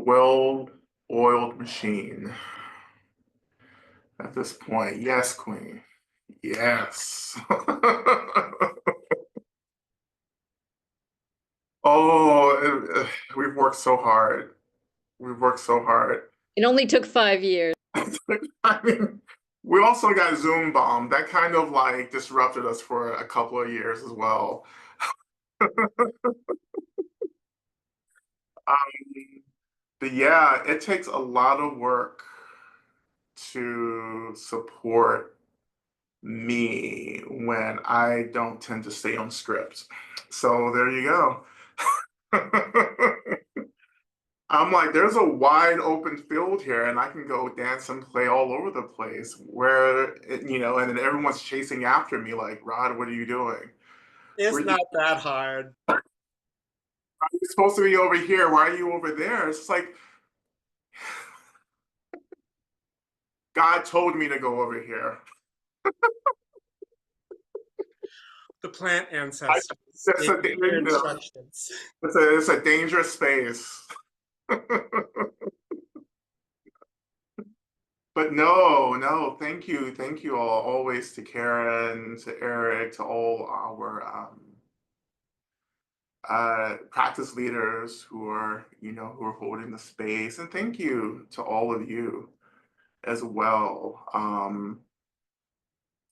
well-oiled machine at this point. Yes, Queen. Yes. Oh, we've worked so hard. We've worked so hard. It only took 5 years. I mean, we also got Zoom bombed. That kind of like disrupted us for a couple of years as well. Um, but yeah, it takes a lot of work to support me when I don't tend to stay on script. So there you go. I'm like, there's a wide open field here, and I can go dance and play all over the place. And then everyone's chasing after me, like, Rod, what are you doing? It's We're not that hard. supposed to be over here. Why are you over there? It's like, God told me to go over here. The plant I, ancestors it's gave a, me clear you know, instructions. it's a dangerous space. But no, no, thank you all, always to Karen, to Eric, to all our practice leaders who are holding the space, and thank you to all of you as well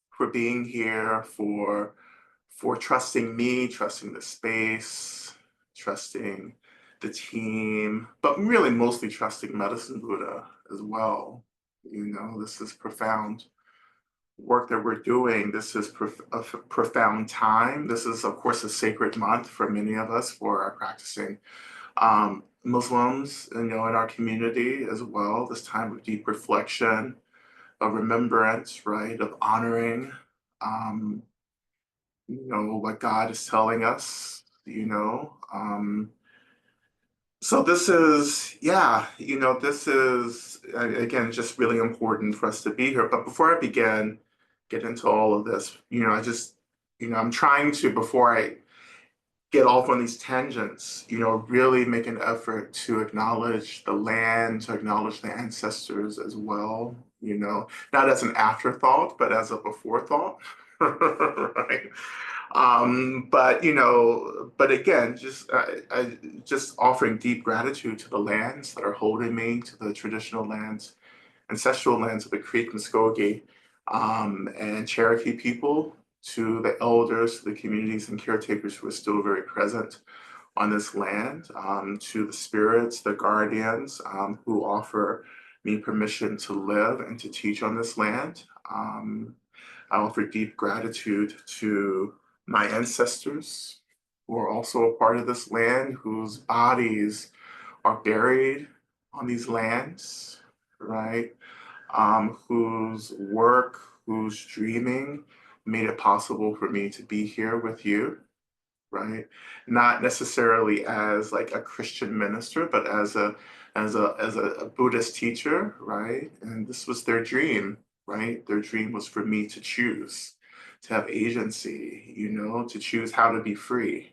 for being here, for trusting me, trusting the space, trusting the team, but really mostly trusting Medicine Buddha as well. This is profound work that we're doing. This is a profound time. This is, of course, a sacred month for many of us, for our practicing Muslims, in our community as well. This time of deep reflection, of remembrance, right, of honoring, um, what God is telling us. So this is, yeah, this is, again, just really important for us to be here. But before I get into all of this, I'm trying to, before I get off on these tangents, really make an effort to acknowledge the land, to acknowledge the ancestors as well, not as an afterthought, but as a before thought, right? But again, just offering deep gratitude to the lands that are holding me, to the traditional lands, ancestral lands of the Creek, Muskogee, and Cherokee people, to the elders, to the communities and caretakers who are still very present on this land, to the spirits, the guardians, who offer me permission to live and to teach on this land. I offer deep gratitude to my ancestors who are also a part of this land, whose bodies are buried on these lands, right? Whose work, whose dreaming made it possible for me to be here with you, right? Not necessarily as like a Christian minister, but as a Buddhist teacher, right? And this was their dream, right? Their dream was for me to choose, to have agency, to choose how to be free,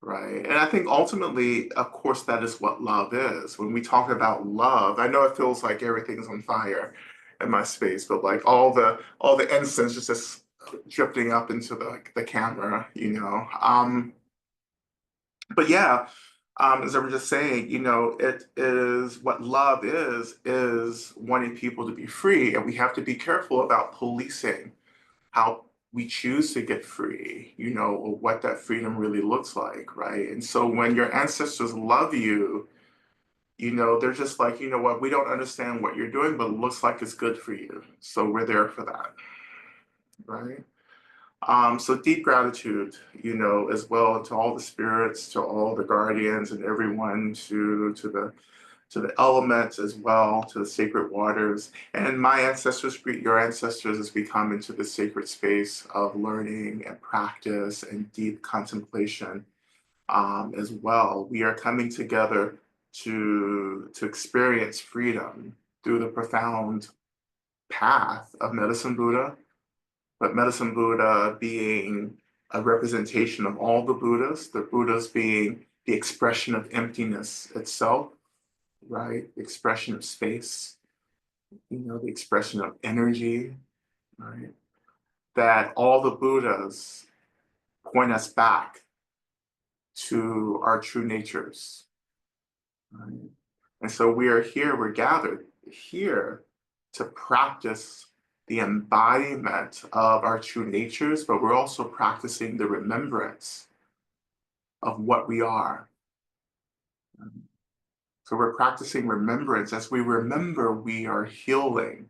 right? And I think ultimately, of course, that is what love is. When we talk about love, I know it feels like everything's on fire in my space, but like all the incense is just drifting up into the camera, But yeah, as I was just saying, it is what love is wanting people to be free, and we have to be careful about policing how we choose to get free, or what that freedom really looks like, right? And so when your ancestors love you, they're just like, you know what, we don't understand what you're doing, but it looks like it's good for you. So we're there for that, right? So deep gratitude, as well, to all the spirits, to all the guardians and everyone, to the elements as well, to the sacred waters. And my ancestors greet your ancestors as we come into the sacred space of learning and practice and deep contemplation, as well. We are coming together to experience freedom through the profound path of Medicine Buddha, but Medicine Buddha being a representation of all the Buddhas being the expression of emptiness itself, right? The expression of space, the expression of energy, right? That all the Buddhas point us back to our true natures, right? And so we're gathered here to practice the embodiment of our true natures, but we're also practicing the remembrance of what we are. So we're practicing remembrance. As we remember, we are healing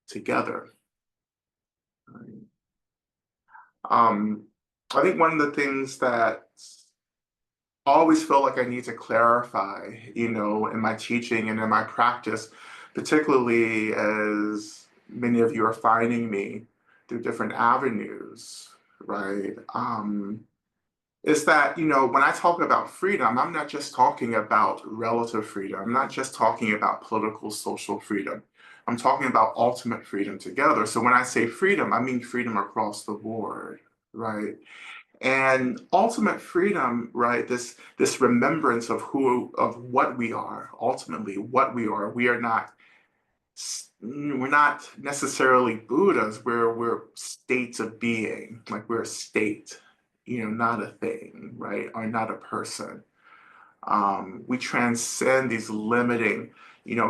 together. Right? I think one of the things that I always feel like I need to clarify, in my teaching and in my practice, particularly as many of you are finding me through different avenues, right? Is that, when I talk about freedom, I'm not just talking about relative freedom. I'm not just talking about political, social freedom. I'm talking about ultimate freedom together. So when I say freedom, I mean freedom across the board, right? And ultimate freedom, right? This remembrance of what we are, ultimately what we are. We're not necessarily Buddhas. We're states of being, like we're a state, not a thing, right? Or not a person. We transcend these limiting,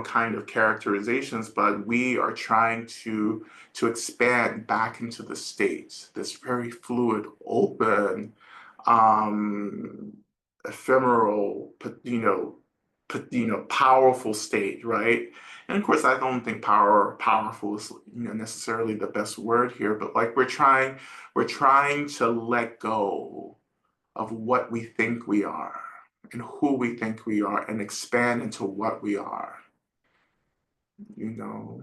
kind of characterizations, but we are trying to expand back into the state, this very fluid, open, um, ephemeral, powerful state, right? And of course, I don't think powerful is, necessarily the best word here, but like we're trying to let go of what we think we are and who we think we are and expand into what we are, you know,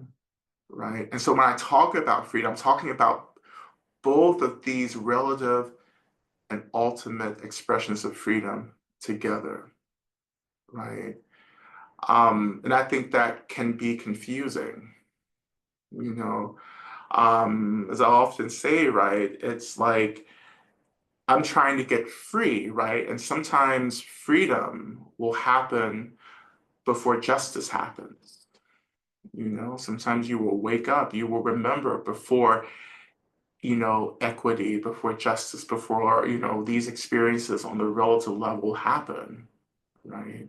right? And so when I talk about freedom, I'm talking about both of these relative and ultimate expressions of freedom together, right? And I think that can be confusing, you know. As I often say, right, it's like I'm trying to get free, right? And sometimes freedom will happen before justice happens. Sometimes you will wake up, you will remember before, equity, before justice, before, these experiences on the relative level happen, right?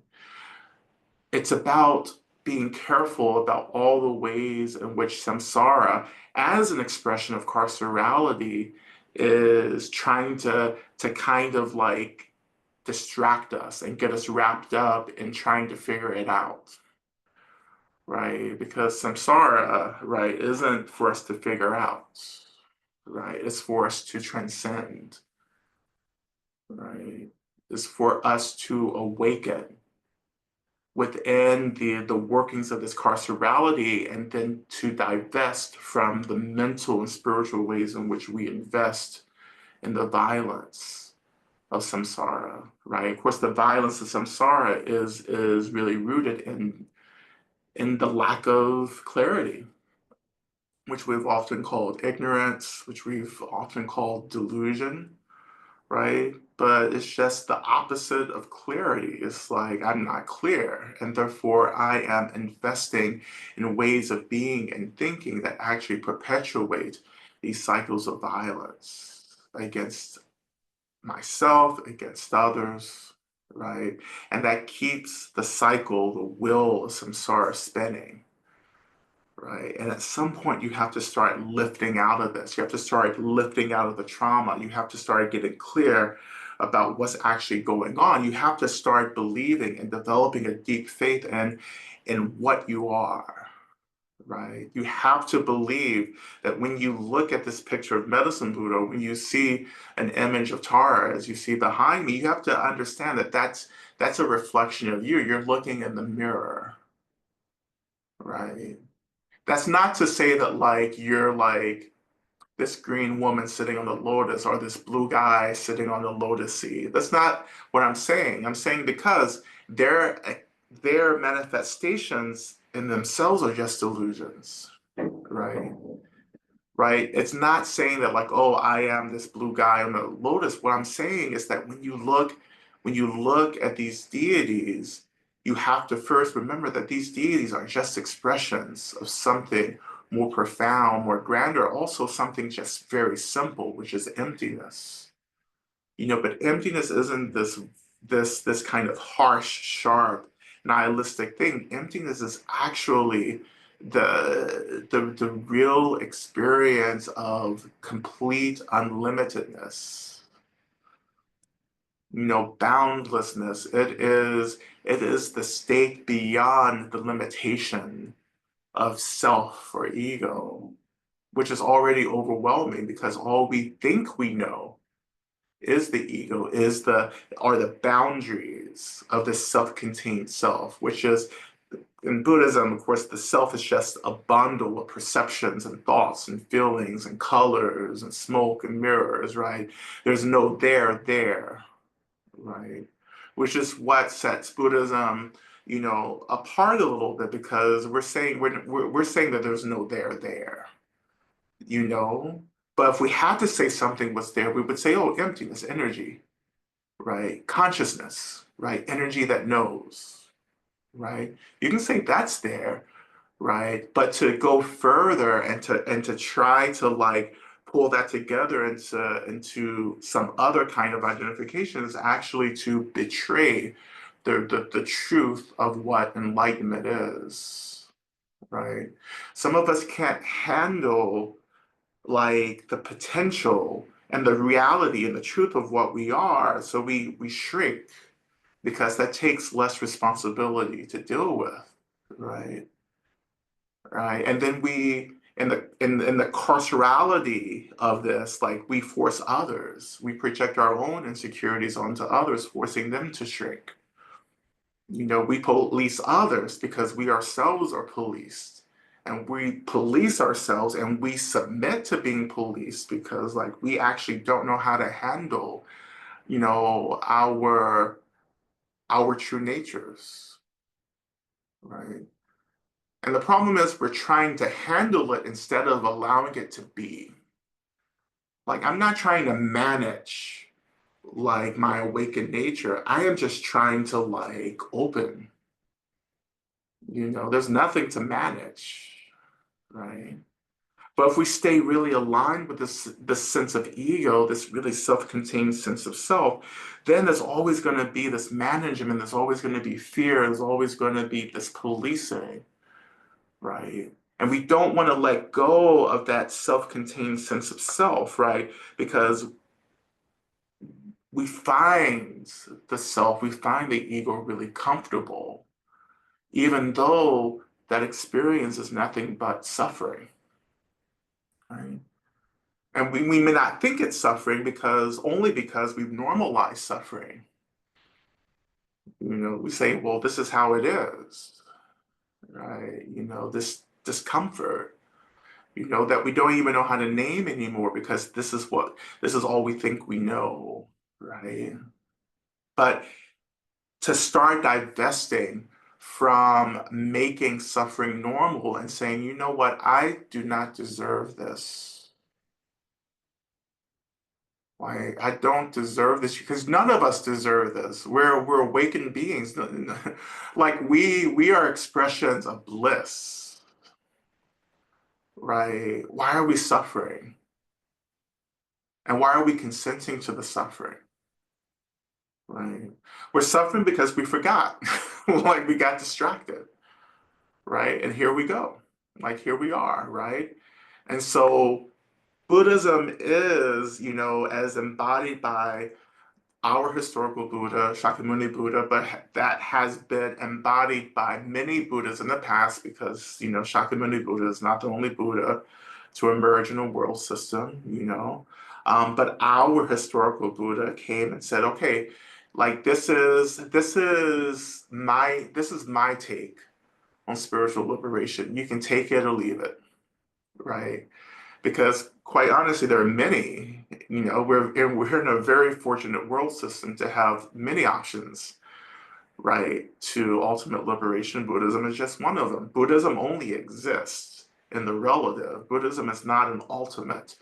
It's about being careful about all the ways in which samsara, as an expression of carcerality, is trying to kind of like distract us and get us wrapped up in trying to figure it out, right? Because samsara, right, isn't for us to figure out, right? It's for us to transcend, right? It's for us to awaken within the workings of this carcerality and then to divest from the mental and spiritual ways in which we invest in the violence of samsara, right? Of course, the violence of samsara is really rooted in the lack of clarity, which we've often called ignorance, which we've often called delusion, right? But it's just the opposite of clarity. It's like I'm not clear, and therefore I am investing in ways of being and thinking that actually perpetuate these cycles of violence against myself, against others, right? And that keeps the cycle, the wheel of samsara spinning. Right. And at some point, you have to start lifting out of this. You have to start lifting out of the trauma. You have to start getting clear about what's actually going on. You have to start believing and developing a deep faith in what you are. Right. You have to believe that when you look at this picture of Medicine Buddha, when you see an image of Tara as you see behind me, you have to understand that that's a reflection of you. You're looking in the mirror. Right. That's not to say that like you're like this green woman sitting on the lotus or this blue guy sitting on the lotus seed. That's not what I'm saying. I'm saying because their manifestations in themselves are just illusions, right? Right? It's not saying that like, oh, I am this blue guy on the lotus. What I'm saying is that when you look at these deities, you have to first remember that these deities are just expressions of something more profound, more grander, also something just very simple, which is emptiness. But emptiness isn't this kind of harsh, sharp, nihilistic thing. Emptiness is actually the real experience of complete unlimitedness, boundlessness. It is the state beyond the limitation of self or ego, which is already overwhelming because all we think we know is the ego, are the boundaries of the self-contained self, which is in Buddhism, of course, the self is just a bundle of perceptions and thoughts and feelings and colors and smoke and mirrors, right? There's no there, right? Which is what sets Buddhism, apart a little bit because we're saying that there's no there, you know. But if we had to say something was there, we would say, oh, emptiness, energy, right? Consciousness, right? Energy that knows, right? You can say that's there, right? But to go further and to try to like pull that together into some other kind of identification is actually to betray the truth of what enlightenment is, right? Some of us can't handle like the potential and the reality and the truth of what we are, so we shrink because that takes less responsibility to deal with, right? Right. And then we in the carcerality of this, like we force others, we project our own insecurities onto others, forcing them to shrink. We police others because we ourselves are policed. And we police ourselves and we submit to being policed because like we actually don't know how to handle, our true natures, right? And the problem is we're trying to handle it instead of allowing it to be. Like I'm not trying to manage like my awakened nature. I am just trying to like open. There's nothing to manage, right? But if we stay really aligned with this sense of ego, this really self-contained sense of self, then there's always going to be this management, there's always going to be fear, there's always going to be this policing, right? And we don't want to let go of that self-contained sense of self, right? Because we find the self, we find the ego really comfortable, even though that experience is nothing but suffering, right? And we may not think it's suffering only because we've normalized suffering. We say, well, this is how it is, right? This discomfort, that we don't even know how to name anymore because this is all we think we know, right? But to start divesting from making suffering normal and saying, you know what, I do not deserve this. Why I don't deserve this because none of us deserve this. We're awakened beings. Like we are expressions of bliss, right? Why are we suffering? And why are we consenting to the suffering? Right? We're suffering because we forgot. Like we got distracted, right? And here we go. Like here we are, right? And so Buddhism is, as embodied by our historical Buddha, Shakyamuni Buddha, but that has been embodied by many Buddhas in the past because, Shakyamuni Buddha is not the only Buddha to emerge in a world system. But our historical Buddha came and said, okay, like this is my take on spiritual liberation. You can take it or leave it, right? Because quite honestly, there are many. We're in a very fortunate world system to have many options, right, to ultimate liberation. Buddhism is just one of them. Buddhism only exists in the relative. Buddhism is not an ultimate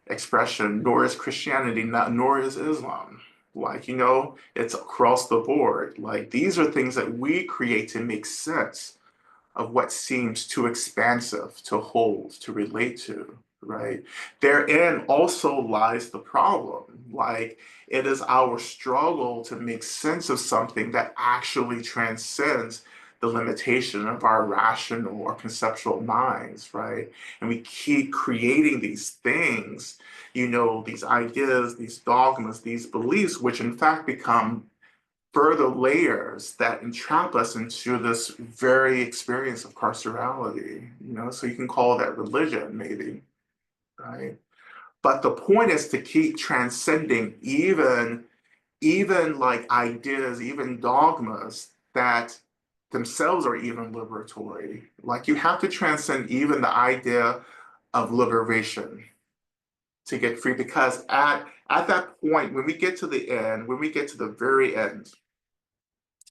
expression, nor is Christianity, nor is Islam. Like, it's across the board. Like, these are things that we create to make sense of what seems too expansive to hold, to relate to, right? Therein also lies the problem. Like, it is our struggle to make sense of something that actually transcends the limitation of our rational or conceptual minds, right? And we keep creating these things, these ideas, these dogmas, these beliefs, which in fact become further layers that entrap us into this very experience of carcerality, so you can call that religion, maybe, right? But the point is to keep transcending even like ideas, even dogmas that themselves are even liberatory. Like, you have to transcend even the idea of liberation to get free, because at that point, when we get to the end, when we get to the very end,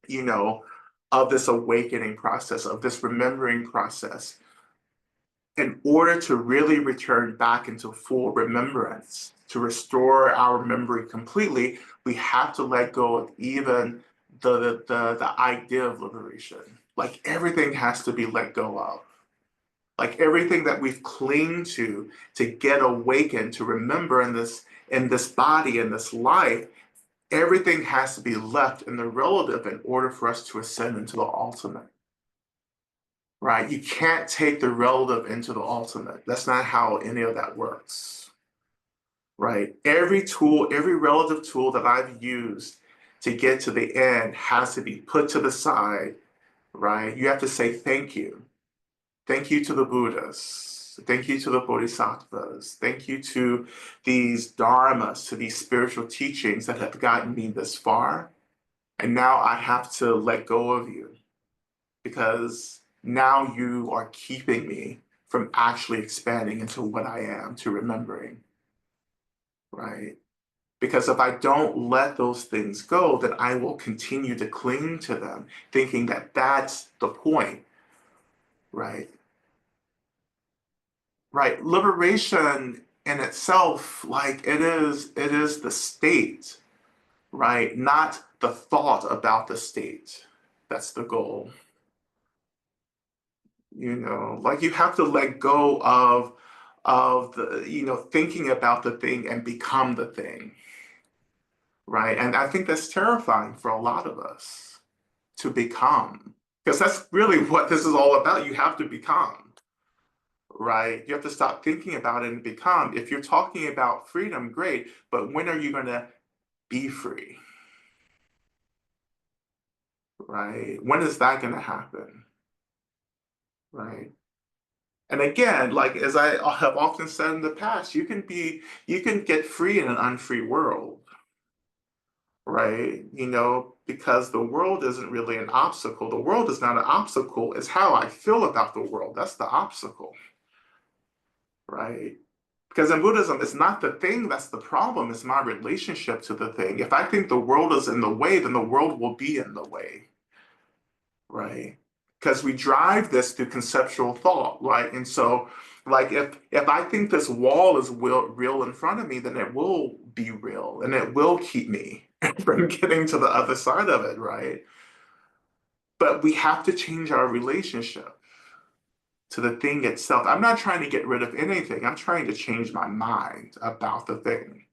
you know, of this awakening process, of this remembering process, in order to really return back into full remembrance, to restore our memory completely, we have to let go of even the idea of liberation. Like, everything has to be let go of. Like, everything that we've clinged to get awakened, to remember in this body, in this life, everything has to be left in the relative in order for us to ascend into the ultimate, right? You can't take the relative into the ultimate. That's not how any of that works, right? Every tool, every relative tool that I've used to get to the end has to be put to the side, right? You have to say thank you. Thank you to the Buddhas. Thank you to the Bodhisattvas. Thank you to these dharmas, to these spiritual teachings that have gotten me this far. And now I have to let go of you, because now you are keeping me from actually expanding into what I am, to remembering, right? Because if I don't let those things go, then I will continue to cling to them, thinking that that's the point, right? Right. Liberation in itself, like, it is the state, right? Not the thought about the state. That's the goal. Like, you have to let go of the, thinking about the thing and become the thing, right? And I think that's terrifying for a lot of us, to become, because that's really what this is all about. You have to become, right? You have to stop thinking about it and become. If you're talking about freedom, great, but when are you going to be free, right? When is that going to happen, right? And again, like, as I have often said in the past, you can get free in an unfree world, right? Because the world isn't really an obstacle. The world is not an obstacle. It's how I feel about the world. That's the obstacle, right? Because in Buddhism, it's not the thing that's the problem, it's my relationship to the thing. If I think the world is in the way, then the world will be in the way, right? Because we drive this through conceptual thought, right? And so, like, if I think this wall is real in front of me, then it will be real and it will keep me from getting to the other side of it, right? But we have to change our relationship to the thing itself. I'm not trying to get rid of anything. I'm trying to change my mind about the thing,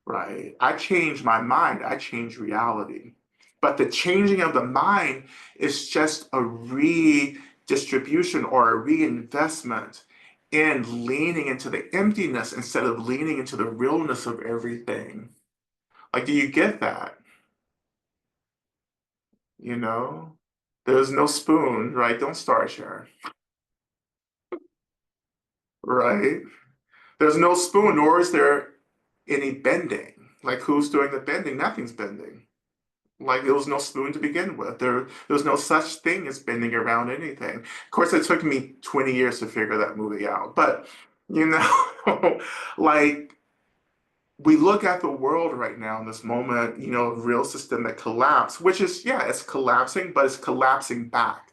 right? I change my mind, I change reality. But the changing of the mind is just a redistribution or a reinvestment in leaning into the emptiness instead of leaning into the realness of everything. Like, do you get that? You know? There's no spoon, right? Don't start, Sharon, right? There's no spoon, nor is there any bending. Like, who's doing the bending? Nothing's bending. Like, there was no spoon to begin with. There was no such thing as bending around anything. Of course, it took me 20 years to figure that movie out. But, you know, like, we look at the world right now in this moment, of real systemic collapse, which is, yeah, it's collapsing, but it's collapsing back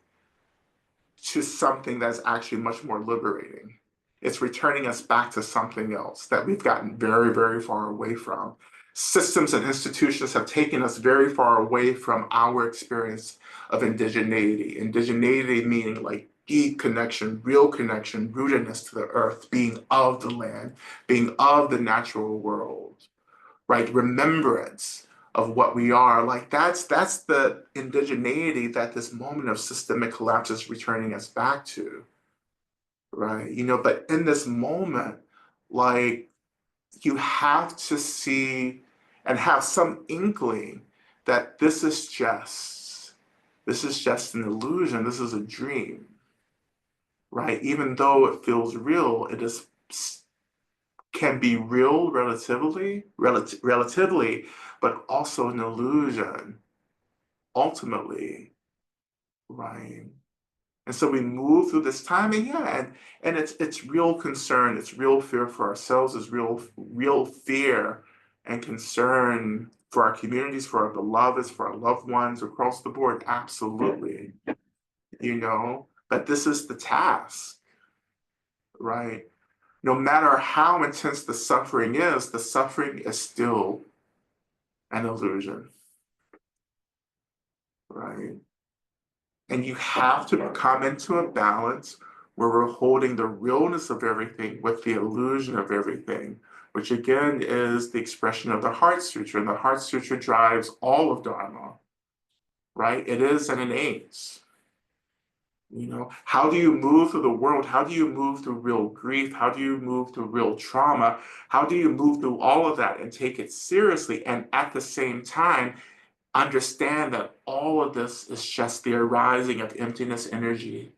to something that's actually much more liberating. It's returning us back to something else that we've gotten very, very far away from. systems and institutions have taken us very far away from our experience of indigeneity. Indigeneity meaning like deep connection, real connection, rootedness to the earth, being of the land, being of the natural world, right? Remembrance of what we are. Like that's the indigeneity that this moment of systemic collapse is returning us back to, right? But in this moment, like you have to see and have some inkling that this is just an illusion, this is a dream, right? Even though it feels real, it is can be real relatively, but also an illusion ultimately, right? And so we move through this time, and yeah, and it's real concern, it's real fear for ourselves, it's real fear and concern for our communities, for our beloveds, for our loved ones across the board, absolutely, But this is the task, right? No matter how intense the suffering is still an illusion, right? And you have to come into a balance where we're holding the realness of everything with the illusion of everything, which again is the expression of the Heart Sutra. And the Heart Sutra drives all of Dharma, right? It is and it ain't. How do you move through the world? How do you move through real grief? How do you move through real trauma? How do you move through all of that and take it seriously? And at the same time, understand that all of this is just the arising of emptiness, energy,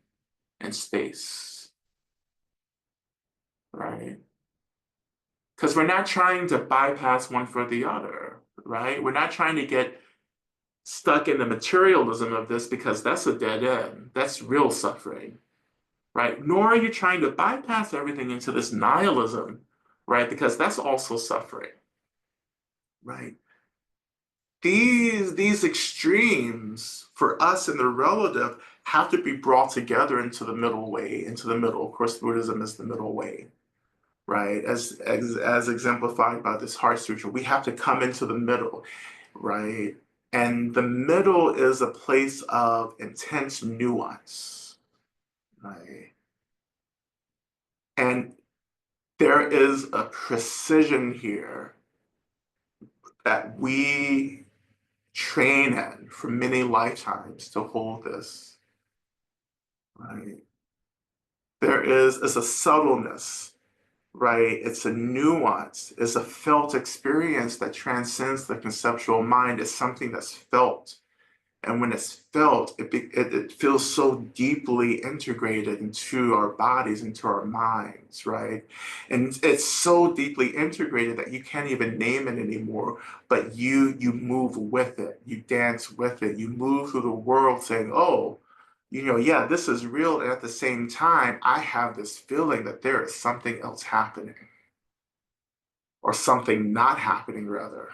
and space, right? Because we're not trying to bypass one for the other, right? We're not trying to get stuck in the materialism of this because that's a dead end. That's real suffering, right? Nor are you trying to bypass everything into this nihilism, right? Because that's also suffering, right? These extremes for us in the relative have to be brought together into the middle way, into the middle. Of course, Buddhism is the middle way, right? As exemplified by this Heart Sutra, we have to come into the middle, right? And the middle is a place of intense nuance, right? And there is a precision here that we train in for many lifetimes to hold this, right? There is a subtleness, right? It's a nuance, it's a felt experience that transcends the conceptual mind. It's something that's felt. And when it's felt, it feels so deeply integrated into our bodies, into our minds, right? And it's so deeply integrated that you can't even name it anymore, but you move with it, you dance with it, you move through the world saying, oh, yeah, this is real. And at the same time, I have this feeling that there is something else happening, or something not happening, rather.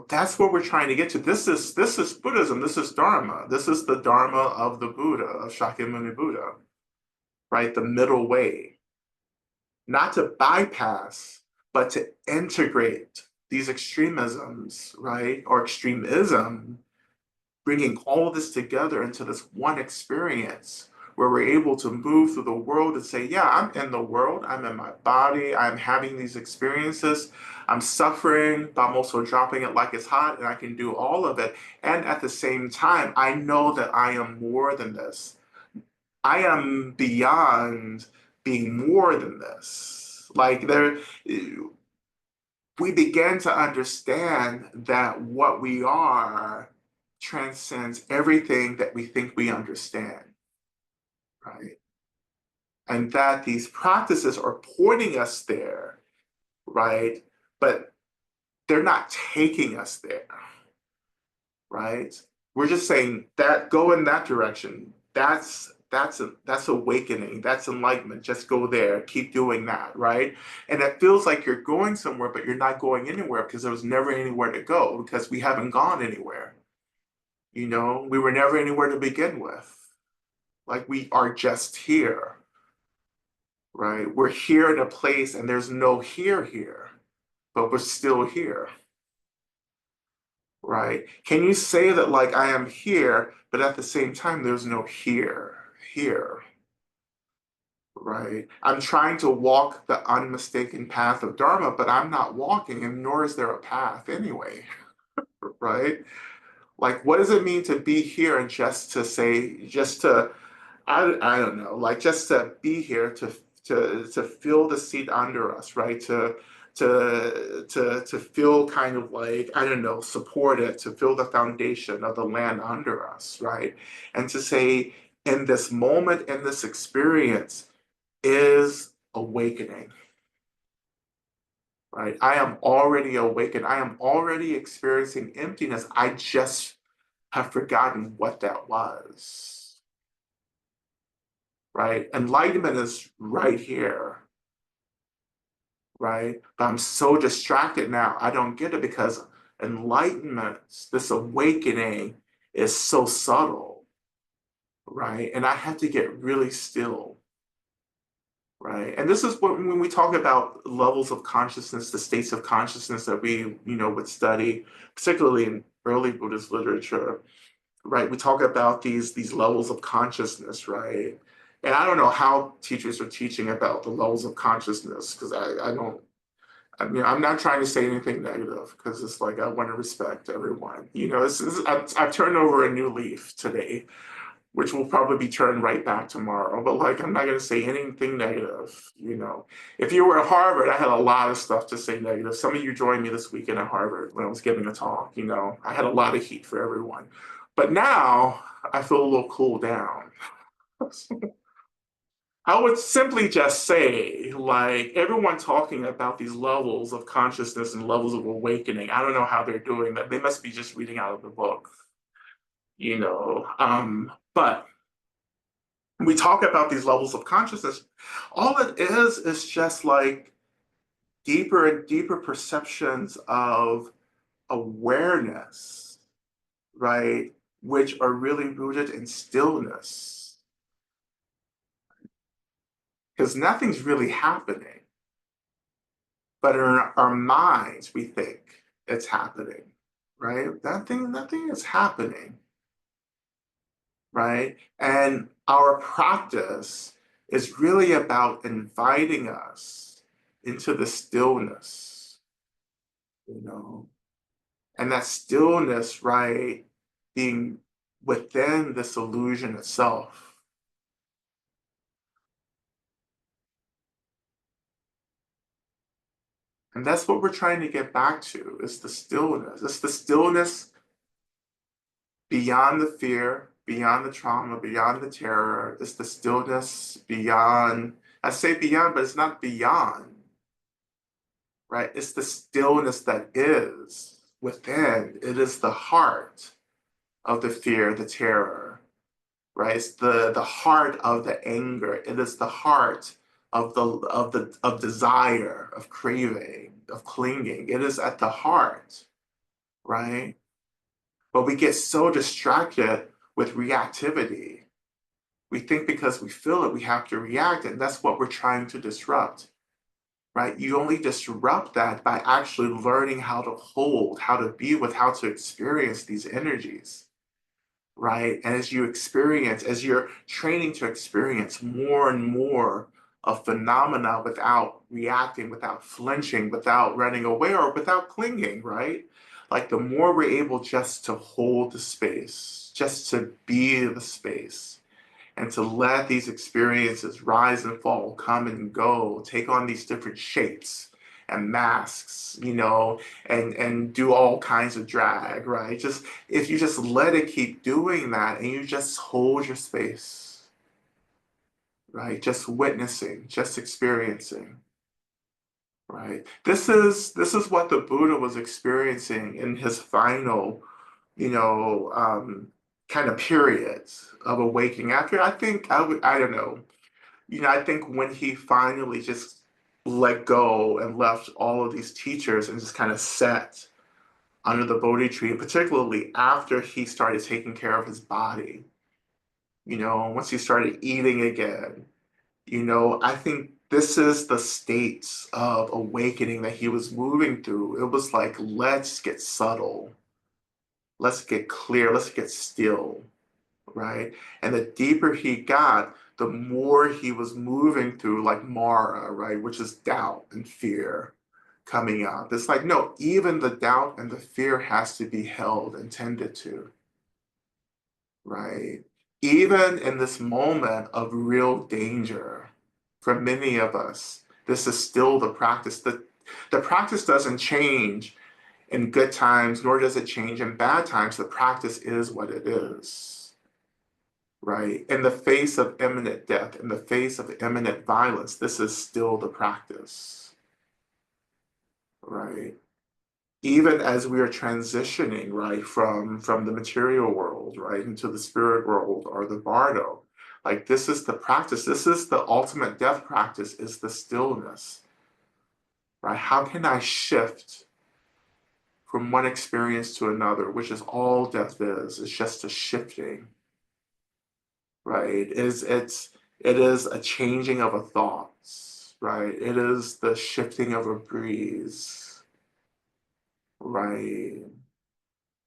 That's what we're trying to get to. This is Buddhism. This is Dharma. This is the Dharma of the Buddha, of Shakyamuni Buddha, right? The middle way. Not to bypass, but to integrate these extremisms, right? Or extremism, bringing all of this together into this one experience where we're able to move through the world and say, yeah, I'm in the world, I'm in my body, I'm having these experiences, I'm suffering, but I'm also dropping it like it's hot, and I can do all of it. And at the same time, I know that I am more than this. I am beyond being more than this. Like we begin to understand that what we are transcends everything that we think we understand, right? And that these practices are pointing us there, right? But they're not taking us there, right? We're just saying that go in that direction. That's awakening. That's enlightenment. Just go there. Keep doing that, right? And it feels like you're going somewhere, but you're not going anywhere because there was never anywhere to go because we haven't gone anywhere. We were never anywhere to begin with. Like we are just here, right? We're here in a place and there's no here, but we're still here, right? Can you say that like I am here, but at the same time there's no here, right? I'm trying to walk the unmistaken path of Dharma, but I'm not walking, and nor is there a path anyway, right? Like, what does it mean to be here and just to say, just to, I don't know, like just to be here, to feel the seat under us, right? To feel kind of like, I don't know, supported, to feel the foundation of the land under us, right? And to say, in this moment, in this experience, is awakening, right? I am already awakened. I am already experiencing emptiness. I just have forgotten what that was, right? Enlightenment is right here, right? But I'm so distracted now. I don't get it because enlightenment, this awakening, is so subtle, right? And I have to get really still, right? And this is what when we talk about levels of consciousness, the states of consciousness that we, would study, particularly in early Buddhist literature, right? We talk about these levels of consciousness, right? And I don't know how teachers are teaching about the levels of consciousness because I don't. I mean, I'm not trying to say anything negative because it's like I want to respect everyone. I've turned over a new leaf today, which will probably be turned right back tomorrow. But like, I'm not going to say anything negative. If you were at Harvard, I had a lot of stuff to say negative. Some of you joined me this weekend at Harvard when I was giving a talk. I had a lot of heat for everyone. But now I feel a little cooled down. I would simply just say, like, everyone talking about these levels of consciousness and levels of awakening, I don't know how they're doing that. They must be just reading out of the book, But we talk about these levels of consciousness. All it is just like deeper and deeper perceptions of awareness, right? Which are really rooted in stillness. Because nothing's really happening. But in our minds, we think it's happening, right? Nothing is happening, right? And our practice is really about inviting us into the stillness, you know, and that stillness, right, being within this illusion itself. And that's what we're trying to get back to is the stillness. It's the stillness beyond the fear, beyond the trauma, beyond the terror. It's the stillness beyond, I say beyond, but it's not beyond, right? It's the stillness that is within. It is the heart of the fear, the terror, right? It's the heart of the anger. It is the heart of desire, of craving, of clinging. It is at the heart, right? But we get so distracted with reactivity. We think because we feel it, we have to react, and that's what we're trying to disrupt, right? You only disrupt that by actually learning how to hold, how to be with, how to experience these energies, right? And as you're training to experience more and more of phenomena without reacting, without flinching, without running away, or without clinging, right? Like the more we're able just to hold the space, just to be the space, and to let these experiences rise and fall, come and go, take on these different shapes and masks, and do all kinds of drag, right? Just if you just let it keep doing that and you just hold your space, right? Just witnessing, just experiencing, right? This is what the Buddha was experiencing in his final, kind of periods of awakening. After I don't know, I think when he finally just let go and left all of these teachers and just kind of sat under the Bodhi tree, particularly after he started taking care of his body, once he started eating again, I think This is the states of awakening that he was moving through. It was like, let's get subtle, let's get clear, let's get still, right? And the deeper he got, the more he was moving through like Mara, right? Which is doubt and fear coming up. It's like, no, even the doubt and the fear has to be held and tended to, right? Even in this moment of real danger, for many of us, this is still the practice. The practice doesn't change in good times, nor does it change in bad times. The practice is what it is, right? In the face of imminent death, in the face of imminent violence, this is still the practice, right? Even as we are transitioning, right, from the material world, right, into the spirit world or the bardo, like this is the practice. This is the ultimate death practice, is the stillness, right? How can I shift from one experience to another, which is all death is. It's just a shifting, right? It is a changing of a thoughts, right? It is the shifting of a breeze, right?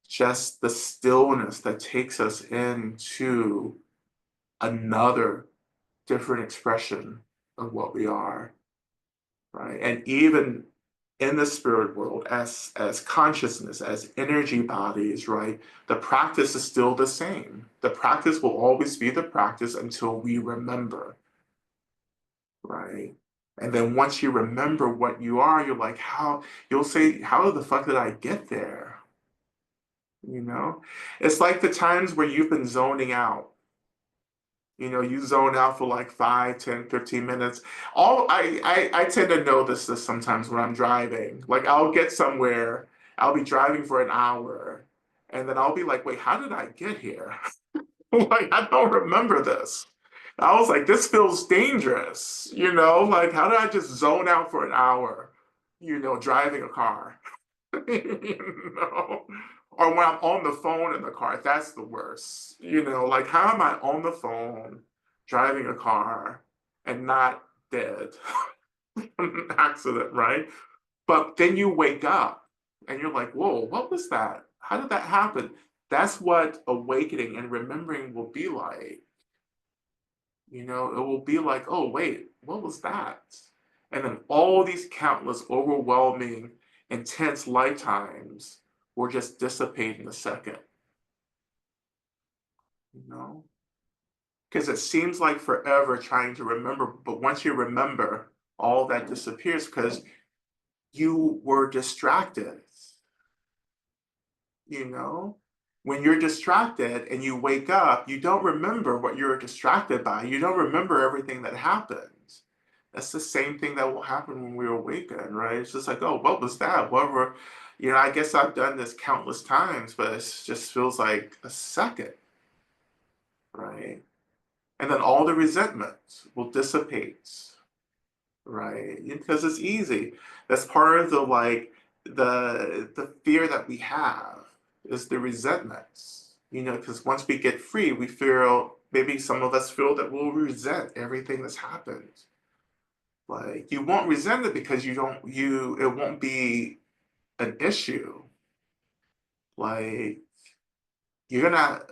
Just the stillness that takes us into another different expression of what we are, right? And even in the spirit world, as consciousness, as energy bodies, right? The practice is still the same. The practice will always be the practice until we remember, right? And then once you remember what you are, you're like, how, you'll say, how the fuck did I get there? You know, it's like the times where you've been zoning out. You know, you zone out for like 5, 10, 15 minutes. I tend to notice this sometimes when I'm driving. Like I'll get somewhere, I'll be driving for an hour, and then I'll be like, wait, how did I get here? Like, I don't remember this. I was like, this feels dangerous, you know? Like, how did I just zone out for an hour, you know, driving a car? You know, or when I'm on the phone in the car, that's the worst. You know, like how am I on the phone driving a car and not dead in an accident, right? But then you wake up and you're like, whoa, what was that? How did that happen? That's what awakening and remembering will be like. You know, it will be like, oh, wait, what was that? And then all these countless, overwhelming, intense lifetimes will just dissipate in a second, you know? Because it seems like forever trying to remember, but once you remember, all that disappears because you were distracted, you know? When you're distracted and you wake up, you don't remember what you were distracted by. You don't remember everything that happened. That's the same thing that will happen when we awaken, right? It's just like, oh, what was that? What were, you know, I guess I've done this countless times, but it just feels like a second, right? And then all the resentment will dissipate, right? Because it's easy. That's part of the like the fear that we have is the resentments. You know, because once we get free, we feel maybe some of us feel that we'll resent everything that's happened. Like you won't resent it because it won't be an issue. Like you're gonna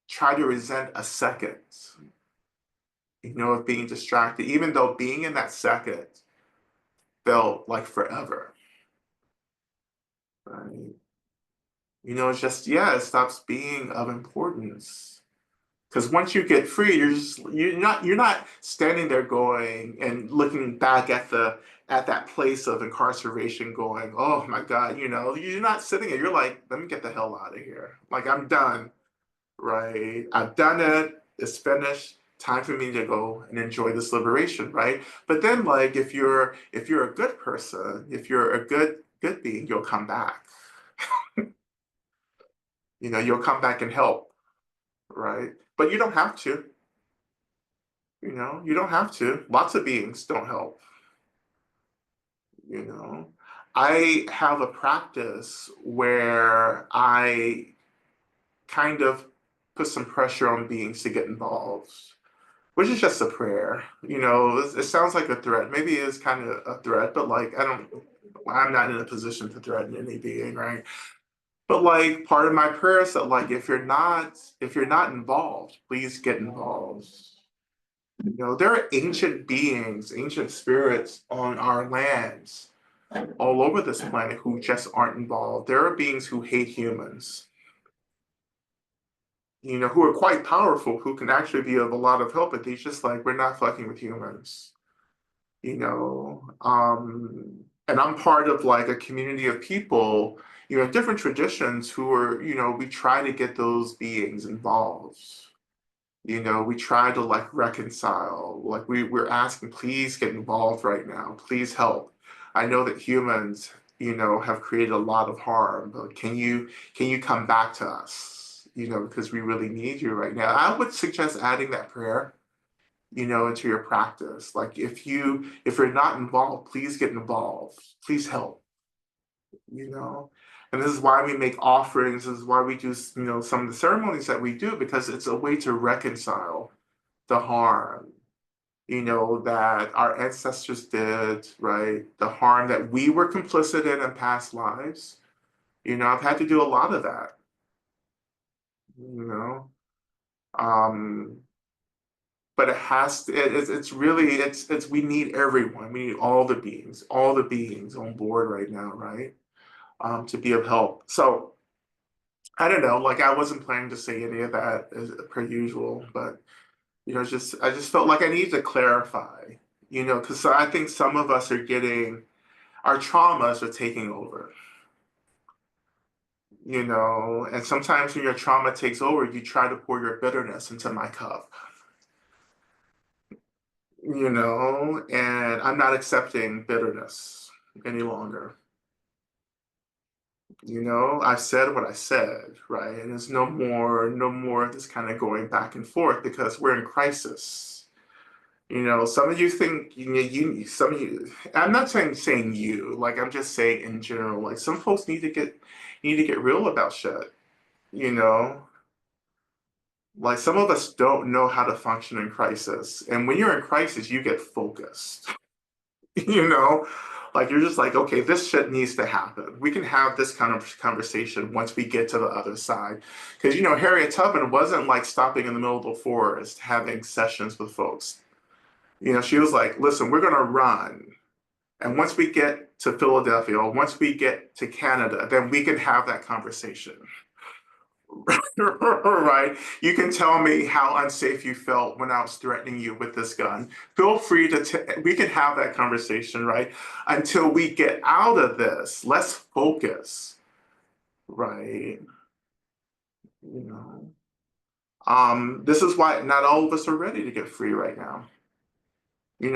try to resent a second, you know, of being distracted, even though being in that second felt like forever. Right? You know, it's just, yeah, it stops being of importance. Because once you get free, you're not standing there going and looking back at that place of incarceration going, oh my God, you know, you're not sitting there. You're like, let me get the hell out of here. Like I'm done, right? I've done it. It's finished. Time for me to go and enjoy this liberation, right? But then like if you're a good person, if you're a good being, you'll come back. You know, you'll come back and help, right? But you don't have to. You know, you don't have to. Lots of beings don't help, you know. I have a practice where I kind of put some pressure on beings to get involved. which is just a prayer. It sounds like a threat. Maybe it is kind of a threat, but like I'm not in a position to threaten any being, right? But like part of my prayer is that like if you're not involved, please get involved. There are ancient beings, ancient spirits on our lands all over this planet who just aren't involved. There are beings who hate humans, who are quite powerful, who can actually be of a lot of help, but they just like, we're not fucking with humans, and I'm part of like a community of people, different traditions who are, we try to get those beings involved. We try to like reconcile, like we're asking, please get involved right now, please help. I know that humans, have created a lot of harm, but can you come back to us? Because we really need you right now. I would suggest adding that prayer, into your practice. Like if you're not involved, please get involved. Please help, you know. And this is why we make offerings, this is why we do, some of the ceremonies that we do, because it's a way to reconcile the harm, that our ancestors did, right? The harm that we were complicit in past lives. I've had to do a lot of that, you know. Um, but it's really, we need everyone. We need all the beings on board right now, right? To be of help. So I don't know, like I wasn't planning to say any of that as per usual, but I just felt like I needed to clarify, because I think some of us are getting our traumas are taking over, and sometimes when your trauma takes over, you try to pour your bitterness into my cup, and I'm not accepting bitterness any longer. I've said what I said, right? And there's no more of this kind of going back and forth because we're in crisis. Some of you think some of you. I'm not saying you, like I'm just saying in general. Like some folks need to get real about shit. You know, like some of us don't know how to function in crisis, and when you're in crisis, you get focused. you know, like you're just like, okay, this shit needs to happen. We can have this kind of conversation once we get to the other side, because Harriet Tubman wasn't like stopping in the middle of the forest having sessions with folks. She was like, listen, we're going to run. And once we get to Philadelphia, or once we get to Canada, then we can have that conversation. Right? You can tell me how unsafe you felt when I was threatening you with this gun. Feel free we can have that conversation, right? Until we get out of this, let's focus, right? You know, this is why not all of us are ready to get free right now.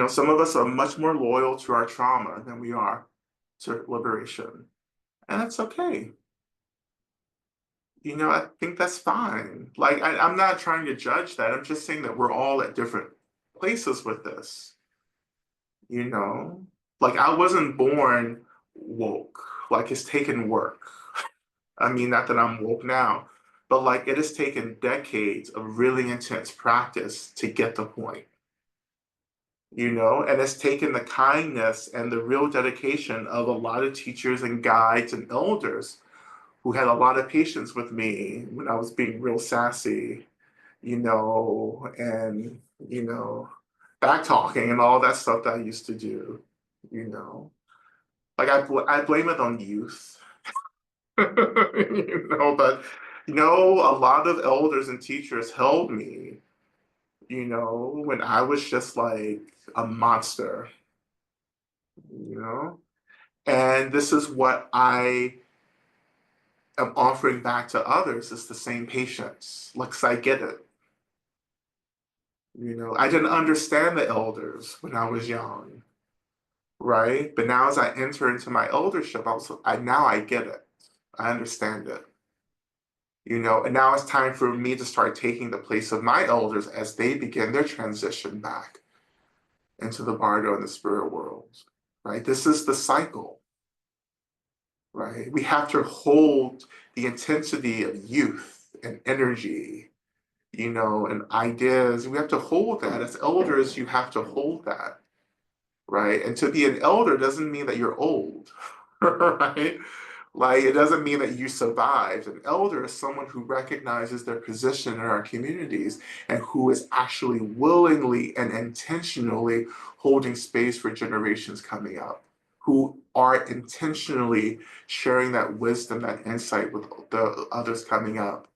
Some of us are much more loyal to our trauma than we are to liberation. And that's okay. I think that's fine. Like, I'm not trying to judge that. I'm just saying that we're all at different places with this, you know? Like, I wasn't born woke. Like, it's taken work. I mean, not that I'm woke now, but like, it has taken decades of really intense practice to get the point. And it's taken the kindness and the real dedication of a lot of teachers and guides and elders who had a lot of patience with me when I was being real sassy, and, back talking and all that stuff that I used to do, you know. Like I blame it on youth, but, a lot of elders and teachers held me, when I was just like a monster, you know? And this is what I am offering back to others is the same patience. Like, 'cause I get it. I didn't understand the elders when I was young, right? But now as I enter into my eldership, now I get it. I understand it. And now it's time for me to start taking the place of my elders as they begin their transition back into the bardo and the spirit world, right? This is the cycle, right? We have to hold the intensity of youth and energy, and ideas. We have to hold that. As elders, you have to hold that, right? And to be an elder doesn't mean that you're old, right? Like, it doesn't mean that you survived. An elder is someone who recognizes their position in our communities and who is actually willingly and intentionally holding space for generations coming up, who are intentionally sharing that wisdom, that insight with the others coming up,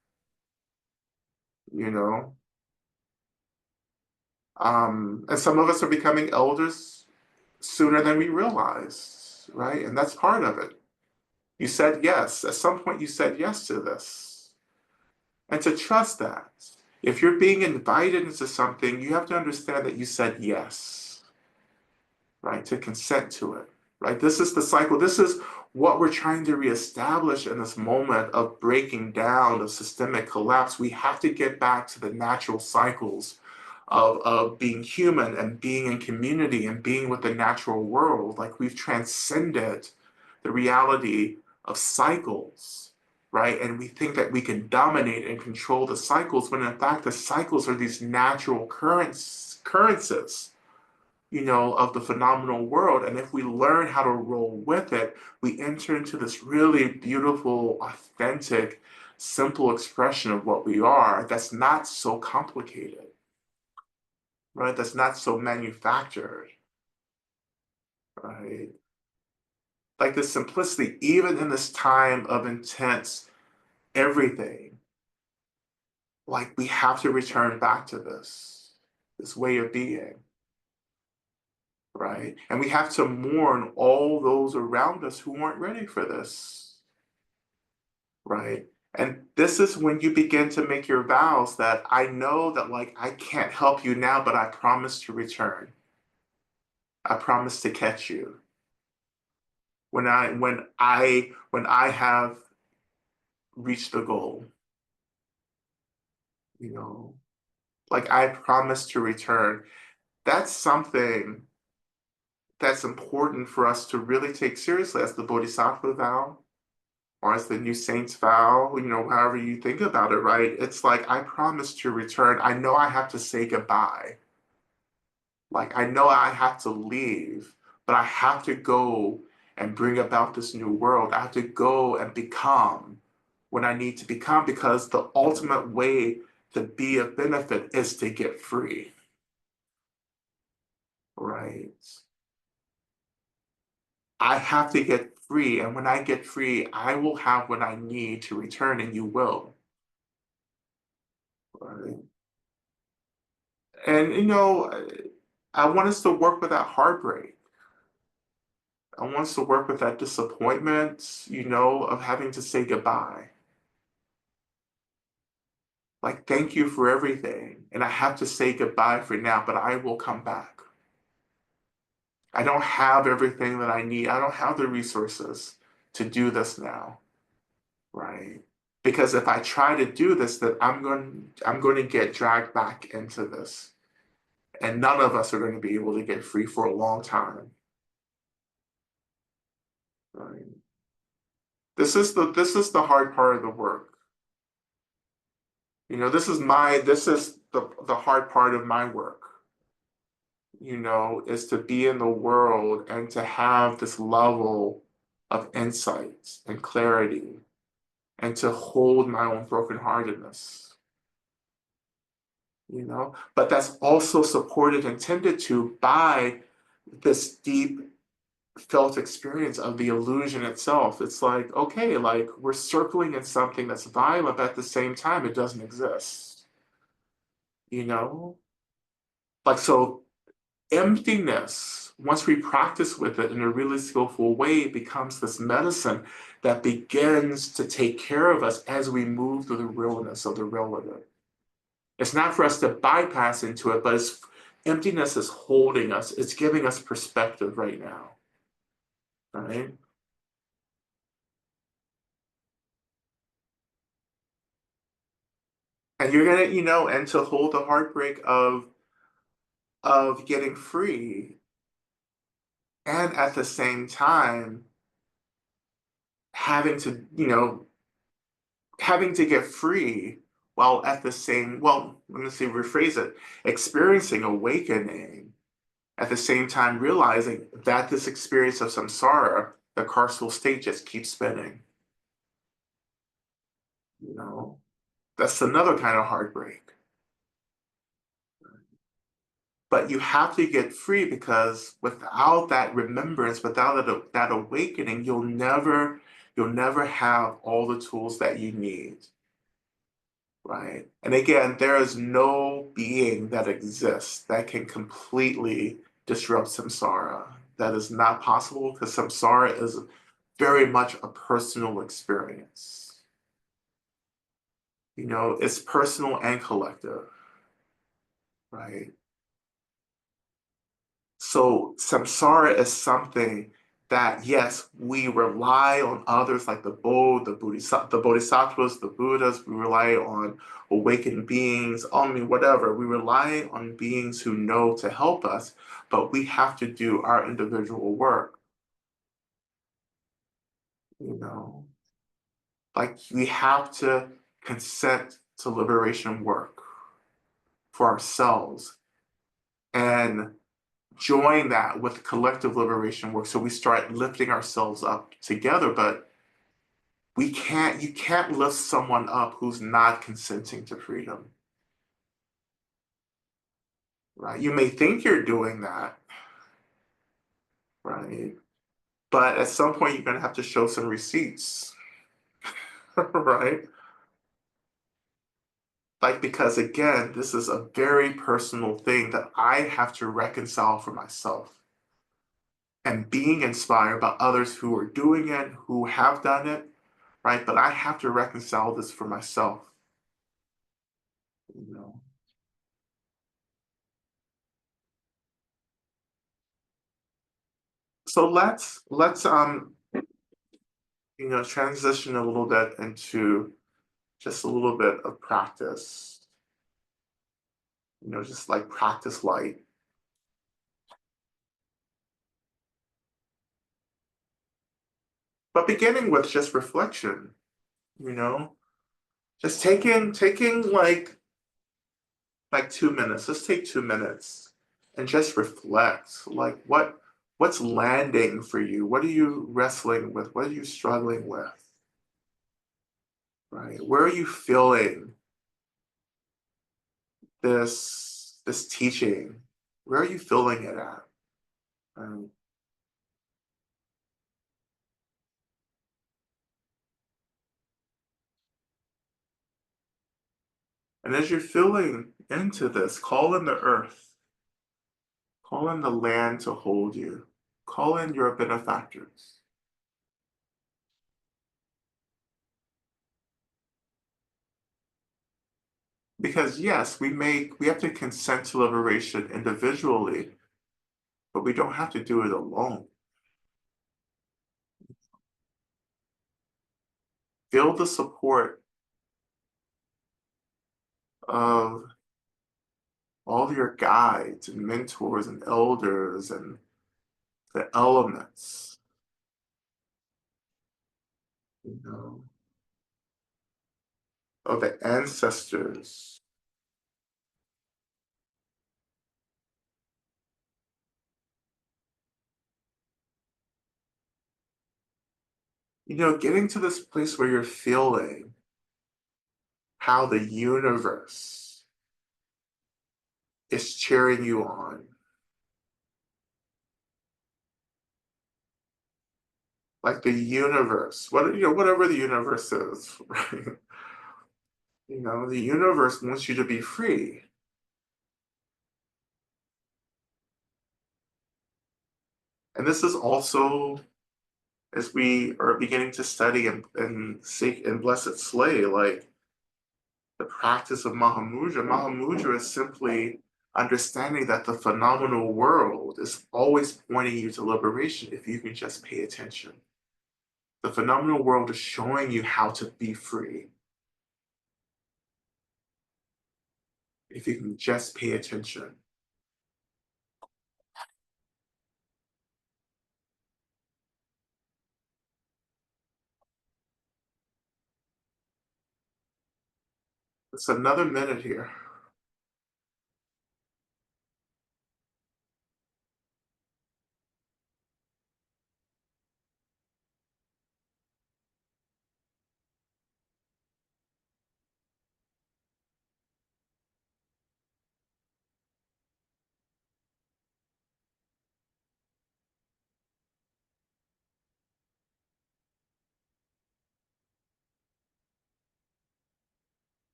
you know? And some of us are becoming elders sooner than we realize, right? And that's part of it. You said yes. At some point, you said yes to this. And to trust that. If you're being invited into something, you have to understand that you said yes, right? To consent to it, right? This is the cycle. This is what we're trying to reestablish in this moment of breaking down, of systemic collapse. We have to get back to the natural cycles of being human and being in community and being with the natural world. Like, we've transcended the reality of cycles, right? And we think that we can dominate and control the cycles, when in fact the cycles are these natural currences, of the phenomenal world. And if we learn how to roll with it, we enter into this really beautiful, authentic, simple expression of what we are that's not so complicated, right? That's not so manufactured, right? Like, the simplicity, even in this time of intense everything, like, we have to return back to this way of being, right? And we have to mourn all those around us who weren't ready for this, right? And this is when you begin to make your vows that I know that, like, I can't help you now, but I promise to return. I promise to catch you when I have reached the goal, you know, like, I promise to return. That's something that's important for us to really take seriously as the Bodhisattva vow, or as the New Saints vow, however you think about it, right? It's like, I promise to return. I know I have to say goodbye. Like, I know I have to leave, but I have to go and bring about this new world. I have to go and become what I need to become, because the ultimate way to be of benefit is to get free, right? I have to get free, and when I get free, I will have what I need to return, and you will, right? And I want us to work with that heartbreak. I want us to work with that disappointment, of having to say goodbye. Like, thank you for everything, and I have to say goodbye for now, but I will come back. I don't have everything that I need. I don't have the resources to do this now, right? Because if I try to do this, then I'm going to get dragged back into this, and none of us are going to be able to get free for a long time, right? This is the hard part of the work. This is the hard part of my work, is to be in the world and to have this level of insight and clarity, and to hold my own brokenheartedness, But that's also supported and tended to by this deep felt experience of the illusion itself. It's like, okay, like, we're circling in something that's violent, but at the same time, it doesn't exist, you know? Like, so emptiness, once we practice with it in a really skillful way, it becomes this medicine that begins to take care of us as we move through the realness of the relative. It's not for us to bypass into it, but emptiness is holding us. It's giving us perspective right now, right? And you're gonna, and to hold the heartbreak of getting free, and at the same time having to, having to get free while at the same, well, let me see, rephrase it, experiencing awakening, at the same time realizing that this experience of samsara, the carceral state, just keeps spinning. You know, that's another kind of heartbreak. But you have to get free, because without that remembrance, without that awakening, you'll never have all the tools that you need. Right. And again, there is no being that exists that can completely disrupt samsara. That is not possible, because samsara is very much a personal experience. It's personal and collective, right? So samsara is something that, yes, we rely on others like the bodhisattvas, the Buddhas. We rely on awakened beings, whatever. We rely on beings who know to help us, but we have to do our individual work. You know, like we have to consent to liberation work for ourselves and join that with collective liberation work. So we start lifting ourselves up together, but you can't lift someone up who's not consenting to freedom, right? You may think you're doing that, right? But at some point you're going to have to show some receipts, right? Like, because again, this is a very personal thing that I have to reconcile for myself. And being inspired by others who are doing it, who have done it, right? But I have to reconcile this for myself, you know. So let's transition a little bit into just a little bit of practice, just like practice light. But beginning with just reflection, you know, just taking like 2 minutes. Let's take 2 minutes and just reflect. Like what's landing for you? What are you wrestling with? What are you struggling with? Right? Where are you feeling this teaching? Where are you feeling it at? Um, and as you're feeling into this, call in the earth, call in the land to hold you, call in your benefactors. Because yes, we have to consent to liberation individually, but we don't have to do it alone. Feel the support of all your guides and mentors and elders and the elements, you know, of the ancestors. Getting to this place where you're feeling how the universe is cheering you on. Like the universe, whatever the universe is, right? The universe wants you to be free. And this is also, as we are beginning to study and seek in Blessed Slay, like the practice of Mahamudra. Mahamudra is simply understanding that the phenomenal world is always pointing you to liberation if you can just pay attention. The phenomenal world is showing you how to be free if you can just pay attention. It's another minute here.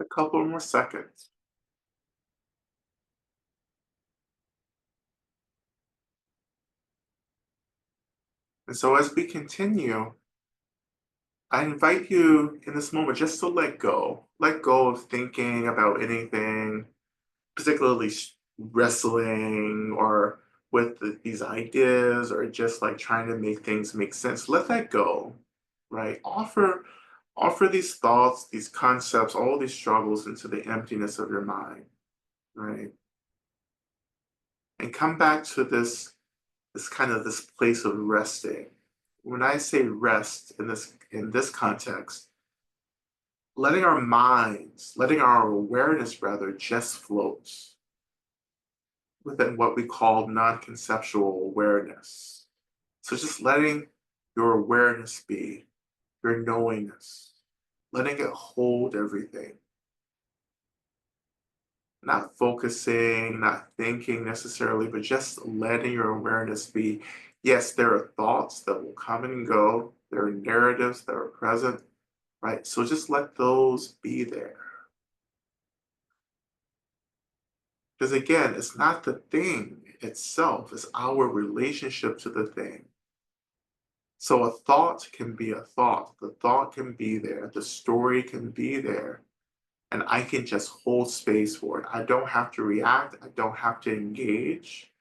A couple more seconds. And so as we continue, I invite you in this moment just to let go. Let go of thinking about anything, particularly wrestling or with these ideas or just like trying to make things make sense. Let that go, right? Offer these thoughts, these concepts, all these struggles into the emptiness of your mind, right? And come back to this place of resting. When I say rest in this context, letting our awareness rather just float within what we call non-conceptual awareness. So just letting your awareness be, your knowingness, letting it hold everything, not focusing, not thinking necessarily, but just letting your awareness be. Yes, there are thoughts that will come and go, there are narratives that are present, right? So just let those be there. Because again, it's not the thing itself, it's our relationship to the thing. So a thought can be a thought. The thought can be there. The story can be there. And I can just hold space for it. I don't have to react. I don't have to engage.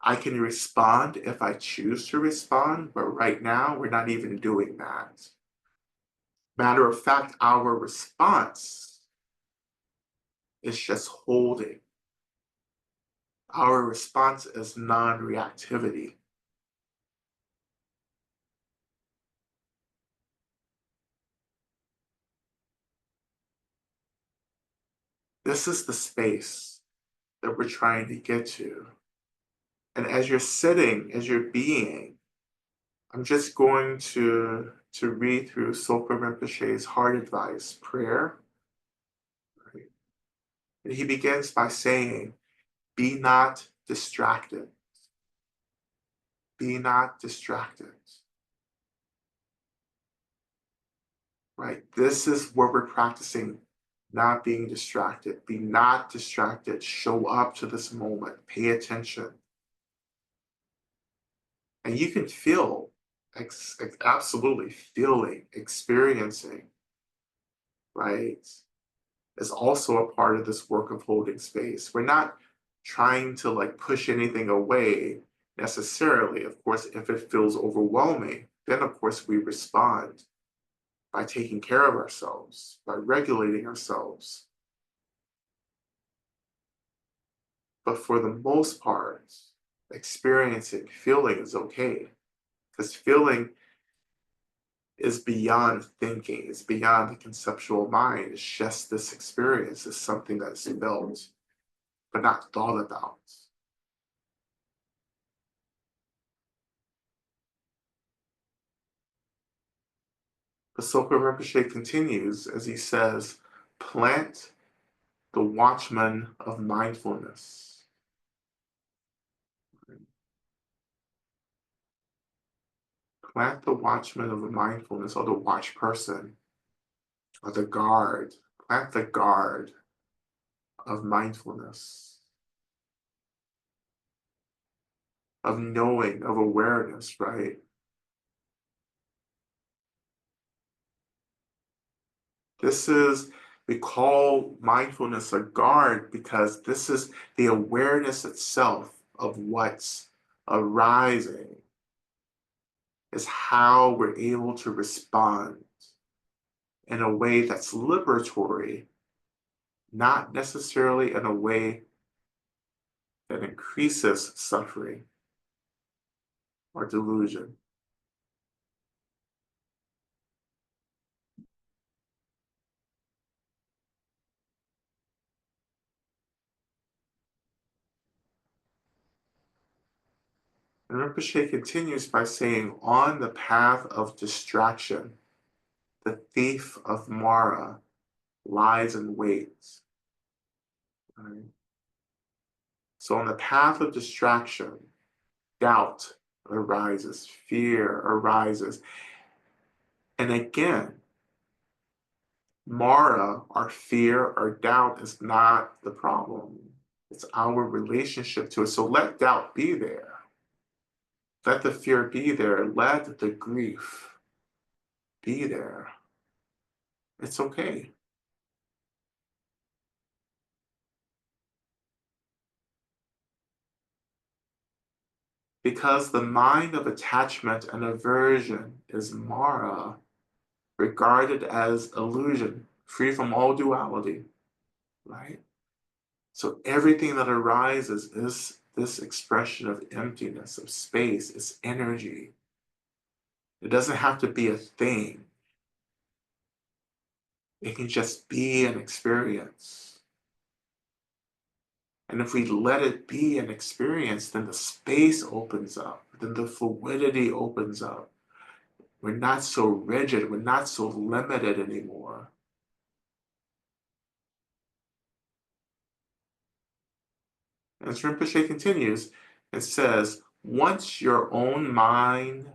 I can respond if I choose to respond. But right now, we're not even doing that. Matter of fact, our response is just holding. Our response is non reactivity. This is the space that we're trying to get to. And as you're sitting, as you're being, I'm just going to read through Sopa Rinpoche's heart advice prayer. Right? And he begins by saying, be not distracted. Be not distracted. Right? This is where we're practicing not being distracted. Be not distracted. Show up to this moment. Pay attention. And you can feel, absolutely feeling, experiencing, right? Is also a part of this work of holding space. We're not trying to like push anything away necessarily. Of course, if it feels overwhelming, then of course we respond by taking care of ourselves, by regulating ourselves. But for the most part, experiencing, feeling is okay because feeling is beyond thinking, it's beyond the conceptual mind. It's just this experience is something that's felt, but not thought about. The Soka Rinpoche continues as he says, plant the watchman of mindfulness. Plant the watchman of mindfulness, or the watch person, or the guard. Plant the guard of mindfulness, of knowing, of awareness, right? We call mindfulness a guard because this is the awareness itself of what's arising, is how we're able to respond in a way that's liberatory, not necessarily in a way that increases suffering or delusion. And Rinpoche continues by saying, on the path of distraction, the thief of Mara lies in wait. Right? So on the path of distraction, doubt arises, fear arises. And again, Mara, our fear, our doubt is not the problem. It's our relationship to it. So let doubt be there. Let the fear be there. Let the grief be there. It's okay. Because the mind of attachment and aversion is Mara, regarded as illusion, free from all duality, right? So everything that arises is this expression of emptiness, of space, it's energy. It doesn't have to be a thing. It can just be an experience. And if we let it be an experience, then the space opens up, then the fluidity opens up. We're not so rigid, we're not so limited anymore. As Rinpoche continues, it says, once your own mind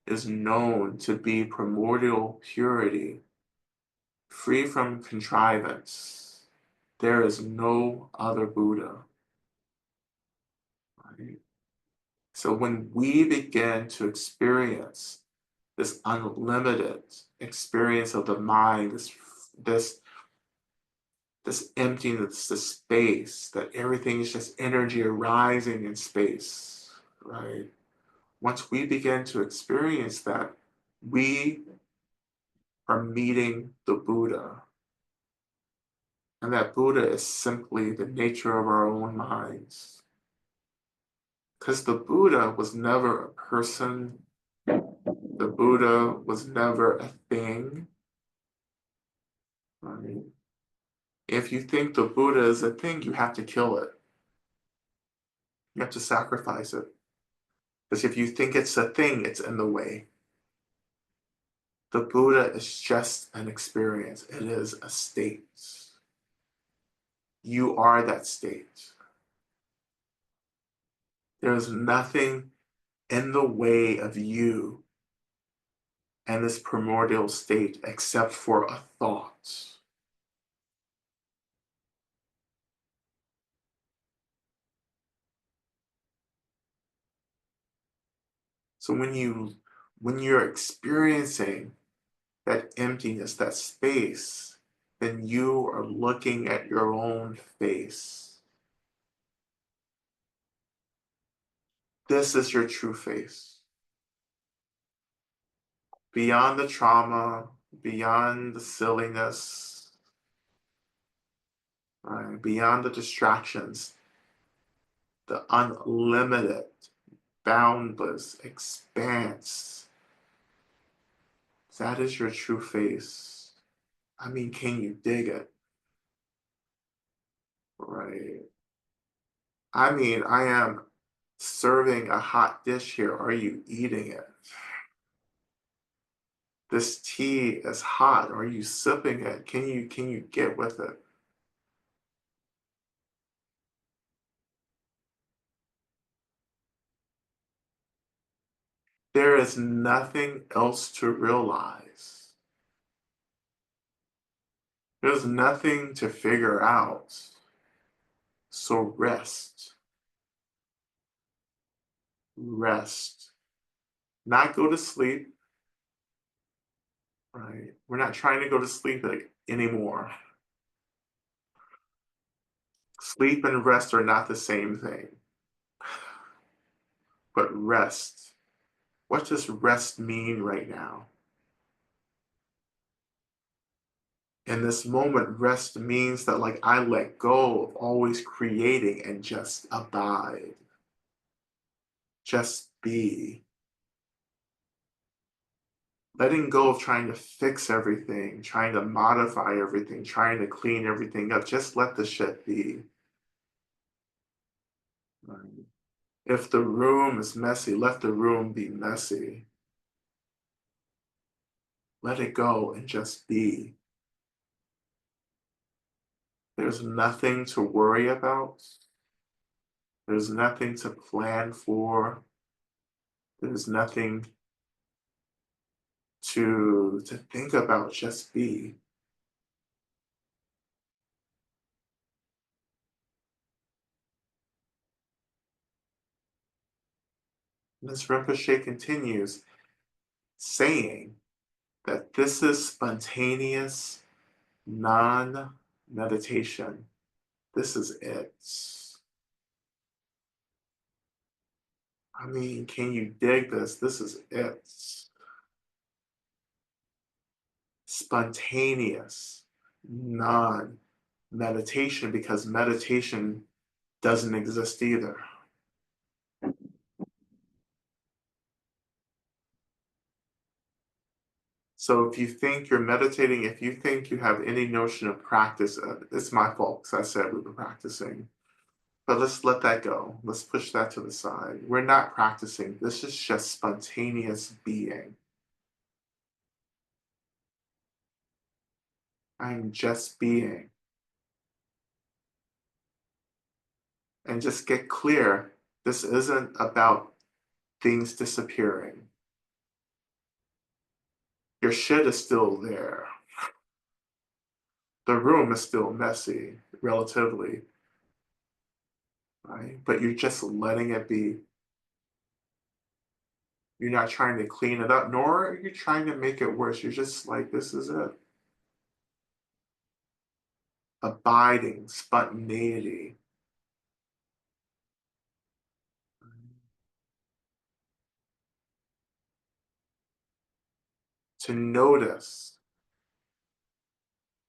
is known to be primordial purity, free from contrivance, there is no other Buddha. Right? So when we begin to experience this unlimited experience of the mind, this this emptiness, this space, that everything is just energy arising in space, right? Once we begin to experience that, we are meeting the Buddha. And that Buddha is simply the nature of our own minds. Because the Buddha was never a person, the Buddha was never a thing. Right? If you think the Buddha is a thing, you have to kill it. You have to sacrifice it. Because if you think it's a thing, it's in the way. The Buddha is just an experience. It is a state. You are that state. There is nothing in the way of you and this primordial state except for a thought. So when you're experiencing that emptiness, that space, then you are looking at your own face. This is your true face. Beyond the trauma, beyond the silliness, right? Beyond the distractions, the unlimited, boundless expanse. That is your true face. I mean, can you dig it? Right. I mean, I am serving a hot dish here. Are you eating it? This tea is hot. Are you sipping it? Can you get with it? There is nothing else to realize. There's nothing to figure out. So rest, rest. Not go to sleep, right? We're not trying to go to sleep anymore. Sleep and rest are not the same thing, but rest. What does rest mean right now? In this moment, rest means that, like, I let go of always creating and just abide, just be. Letting go of trying to fix everything, trying to modify everything, trying to clean everything up. Just let the shit be. Right? If the room is messy, let the room be messy. Let it go and just be. There's nothing to worry about. There's nothing to plan for. There's nothing to think about. Just be. Ms. Rinpoche continues saying that this is spontaneous non-meditation. This is it. I mean, can you dig this? This is it. Spontaneous non-meditation, because meditation doesn't exist either. So if you think you're meditating, if you think you have any notion of practice, it's my fault because I said we were practicing. But let's let that go. Let's push that to the side. We're not practicing. This is just spontaneous being. I'm just being. And just get clear, this isn't about things disappearing. Your shit is still there. The room is still messy, relatively, right? But you're just letting it be. You're not trying to clean it up, nor are you trying to make it worse. You're just like, this is it. Abiding, spontaneity. To notice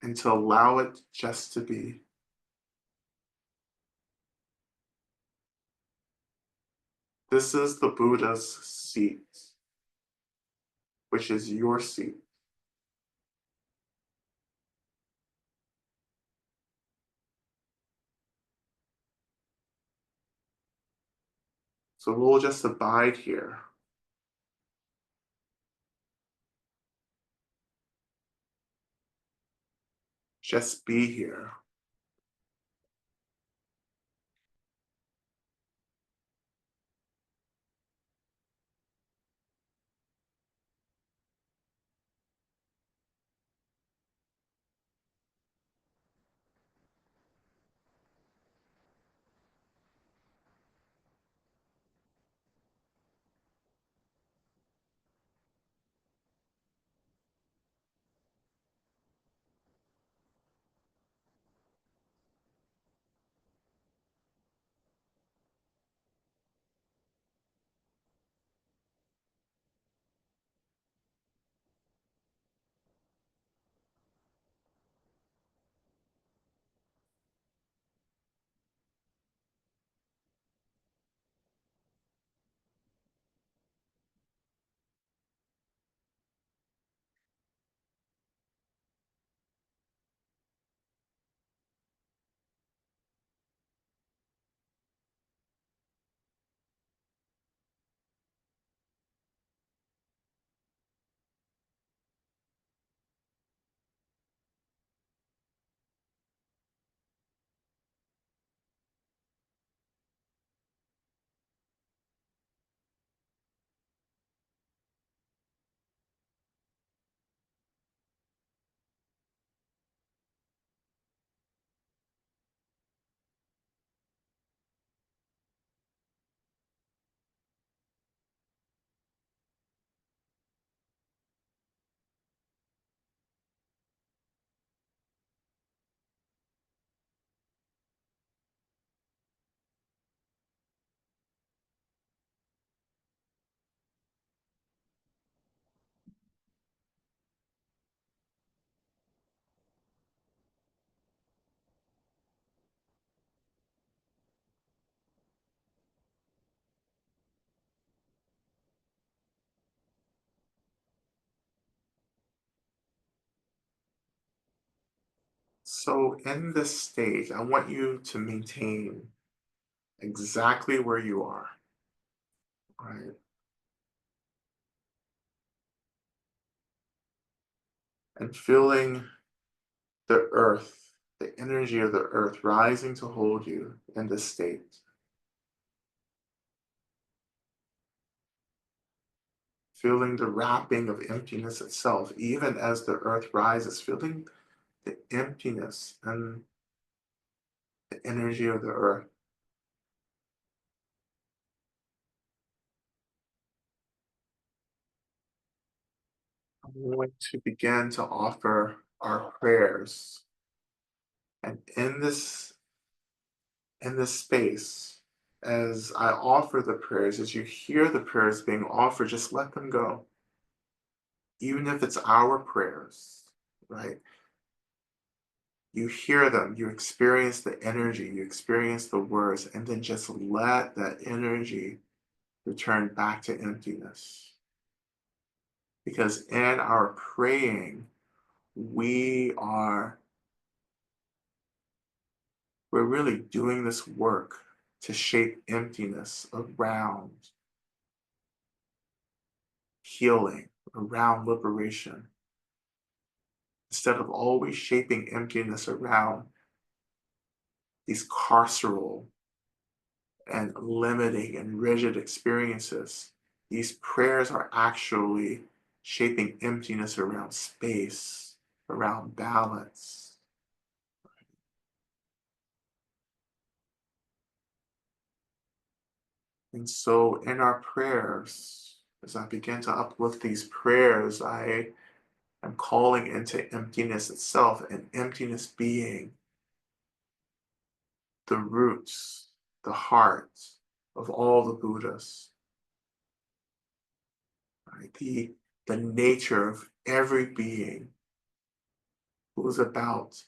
and to allow it just to be. This is the Buddha's seat, which is your seat. So we'll just abide here. Just be here. So in this stage, I want you to maintain exactly where you are, right? And feeling the earth, the energy of the earth rising to hold you in this state. Feeling the wrapping of emptiness itself, even as the earth rises, feeling the emptiness and the energy of the earth. I'm going to begin to offer our prayers. And in this space, as I offer the prayers, as you hear the prayers being offered, just let them go. Even if it's our prayers, right? You hear them, you experience the energy, you experience the words, and then just let that energy return back to emptiness. Because in our praying, we are we're really doing this work to shape emptiness around healing, around liberation, instead of always shaping emptiness around these carceral and limiting and rigid experiences. These prayers are actually shaping emptiness around space, around balance. And so, in our prayers, as I begin to uplift these prayers, I am calling into emptiness itself, and emptiness being the roots, the heart of all the Buddhas, right? The nature of every being who is about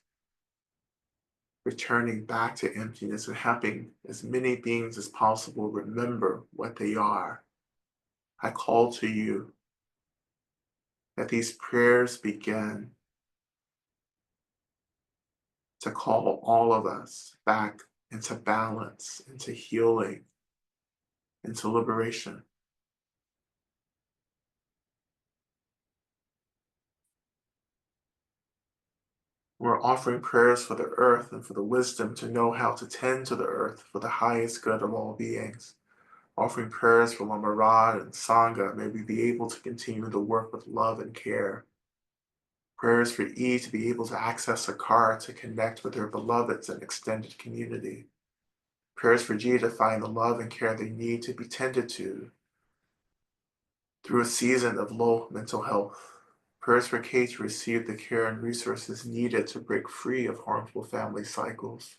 returning back to emptiness and helping as many beings as possible remember what they are. I call to you that these prayers begin to call all of us back into balance, into healing, into liberation. We're offering prayers for the earth and for the wisdom to know how to tend to the earth for the highest good of all beings. Offering prayers for Lama Rod and Sangha, may we be able to continue the work with love and care. Prayers for E to be able to access a car to connect with their beloveds and extended community. Prayers for G to find the love and care they need to be tended to through a season of low mental health. Prayers for K to receive the care and resources needed to break free of harmful family cycles.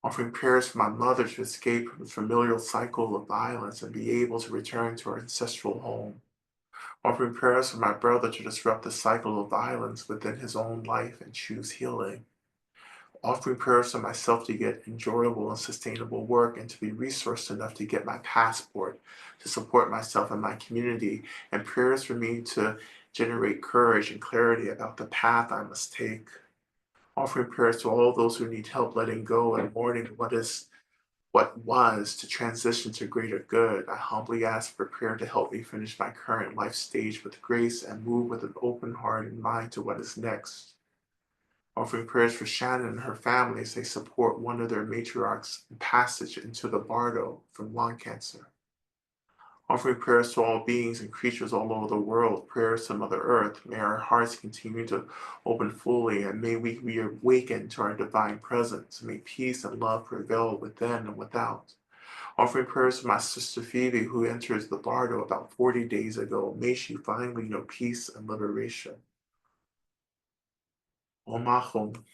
Offering prayers for my mother to escape from the familial cycle of violence and be able to return to her ancestral home. Offering prayers for my brother to disrupt the cycle of violence within his own life and choose healing. Offering prayers for myself to get enjoyable and sustainable work and to be resourced enough to get my passport, to support myself and my community, and prayers for me to generate courage and clarity about the path I must take. Offering prayers to all those who need help letting go and mourning what was to transition to greater good. I humbly ask for prayer to help me finish my current life stage with grace and move with an open heart and mind to what is next. Offering prayers for Shannon and her family as they support one of their matriarchs in passage into the bardo from lung cancer. Offering prayers to all beings and creatures all over the world, prayers to Mother Earth. May our hearts continue to open fully, and may we reawaken to our divine presence. May peace and love prevail within and without. Offering prayers to my sister Phoebe, who enters the bardo about 40 days ago. May she finally know peace and liberation. Om Ahom.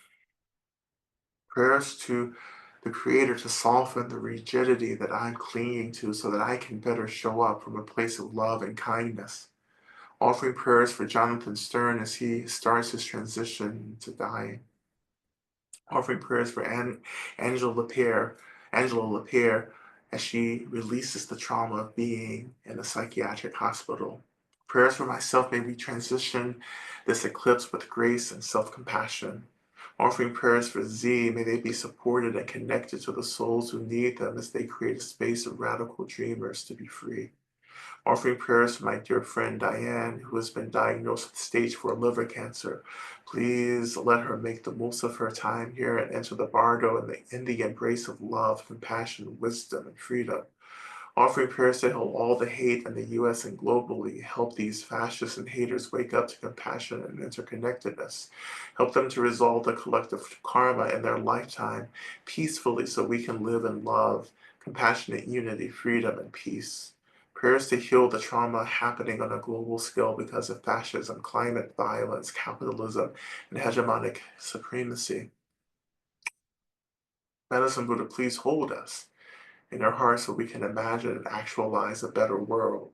Prayers to the Creator to soften the rigidity that I'm clinging to so that I can better show up from a place of love and kindness. Offering prayers for Jonathan Stern as he starts his transition to dying. Offering prayers for Angela Lapierre, as she releases the trauma of being in a psychiatric hospital. Prayers for myself, may we transition this eclipse with grace and self-compassion. Offering prayers for Z, may they be supported and connected to the souls who need them as they create a space of radical dreamers to be free. Offering prayers for my dear friend Diane, who has been diagnosed with stage 4 liver cancer. Please let her make the most of her time here and enter the bardo in the embrace of love, compassion, wisdom, and freedom. Offering prayers to heal all the hate in the US and globally. Help these fascists and haters wake up to compassion and interconnectedness. Help them to resolve the collective karma in their lifetime peacefully so we can live in love, compassionate unity, freedom, and peace. Prayers to heal the trauma happening on a global scale because of fascism, climate violence, capitalism, and hegemonic supremacy. Medicine Buddha, please hold us in our hearts so we can imagine and actualize a better world.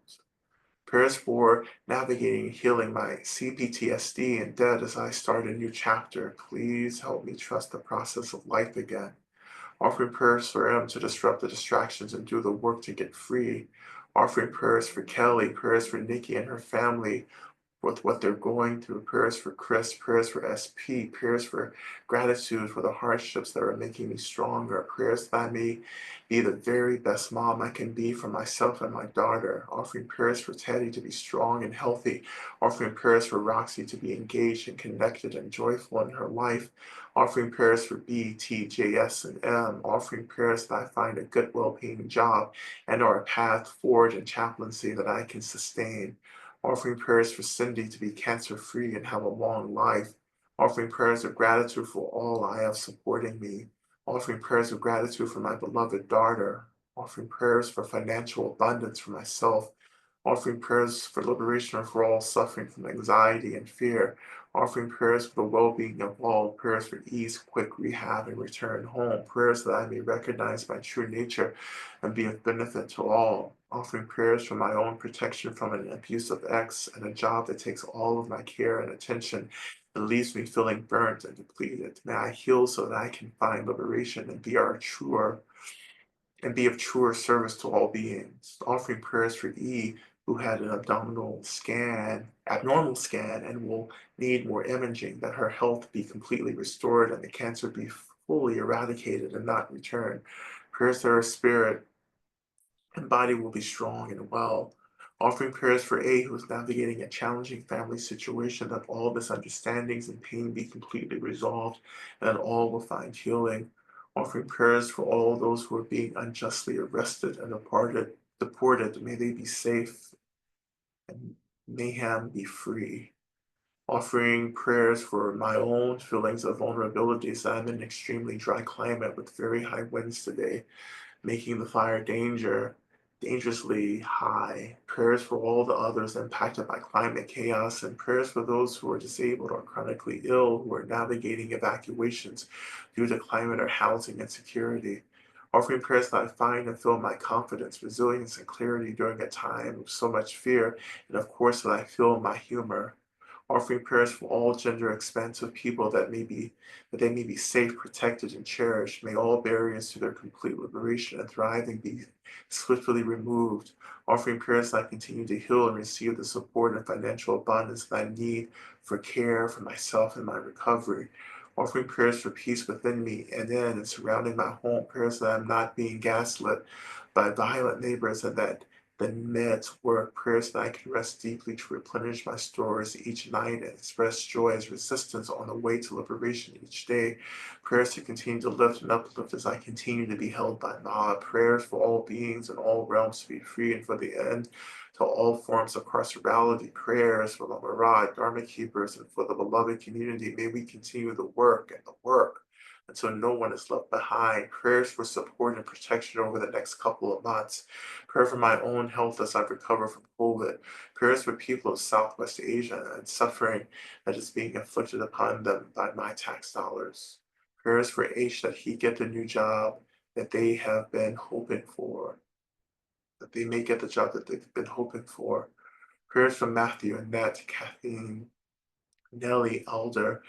Prayers for navigating and healing my CPTSD and debt as I start a new chapter. Please help me trust the process of life again. Offering prayers for M to disrupt the distractions and do the work to get free. Offering prayers for Kelly, prayers for Nikki and her family, with what they're going through. Prayers for Chris, prayers for SP, prayers for gratitude for the hardships that are making me stronger. Prayers that I may be the very best mom I can be for myself and my daughter. Offering prayers for Teddy to be strong and healthy. Offering prayers for Roxy to be engaged and connected and joyful in her life. Offering prayers for B, T, J, S, and M. Offering prayers that I find a good, well-paying job and or a path forward in chaplaincy that I can sustain. Offering prayers for Cindy to be cancer-free and have a long life. Offering prayers of gratitude for all I have supporting me. Offering prayers of gratitude for my beloved daughter. Offering prayers for financial abundance for myself. Offering prayers for liberation for all suffering from anxiety and fear. Offering prayers for the well-being of all. Prayers for ease, quick rehab, and return home. Prayers that I may recognize my true nature and be of benefit to all. Offering prayers for my own protection from an abusive ex and a job that takes all of my care and attention and leaves me feeling burnt and depleted. May I heal so that I can find liberation and be of truer service to all beings. Offering prayers for E, who had an abnormal scan, and will need more imaging, that her health be completely restored and the cancer be fully eradicated and not return. Prayers that her spirit and body will be strong and well. Offering prayers for A, who is navigating a challenging family situation, that all misunderstandings and pain be completely resolved, and that all will find healing. Offering prayers for all those who are being unjustly arrested and deported. May they be safe and mayhem be free. Offering prayers for my own feelings of vulnerability, as I'm in an extremely dry climate with very high winds today, making the fire dangerously high. Prayers for all the others impacted by climate chaos, and prayers for those who are disabled or chronically ill who are navigating evacuations due to climate or housing insecurity. Offering prayers that I find and feel my confidence, resilience, and clarity during a time of so much fear, and of course that I feel my humor. Offering prayers for all gender expansive people that they may be safe, protected, and cherished. May all barriers to their complete liberation and thriving be swiftly removed. Offering prayers that I continue to heal and receive the support and financial abundance that I need for care for myself and my recovery. Offering prayers for peace within me and in and surrounding my home. Prayers that I'm not being gaslit by violent neighbors and that the meds work. Prayers that I can rest deeply to replenish my stores each night and express joy as resistance on the way to liberation each day. Prayers to continue to lift and uplift as I continue to be held by Ma. Prayers for all beings in all realms to be free and for the end to all forms of carcerality. Prayers for Lama Rod, Dharma keepers, and for the beloved community. May we continue the work and the work until no one is left behind. Prayers for support and protection over the next couple of months. Prayer for my own health as I recover from COVID. Prayers for people of Southwest Asia and suffering that is being inflicted upon them by my tax dollars. Prayers for H that he get the new job that they have been hoping for, that they may get the job that they've been hoping for. Prayers for Matthew, Annette, Kathleen, Nellie, Elder,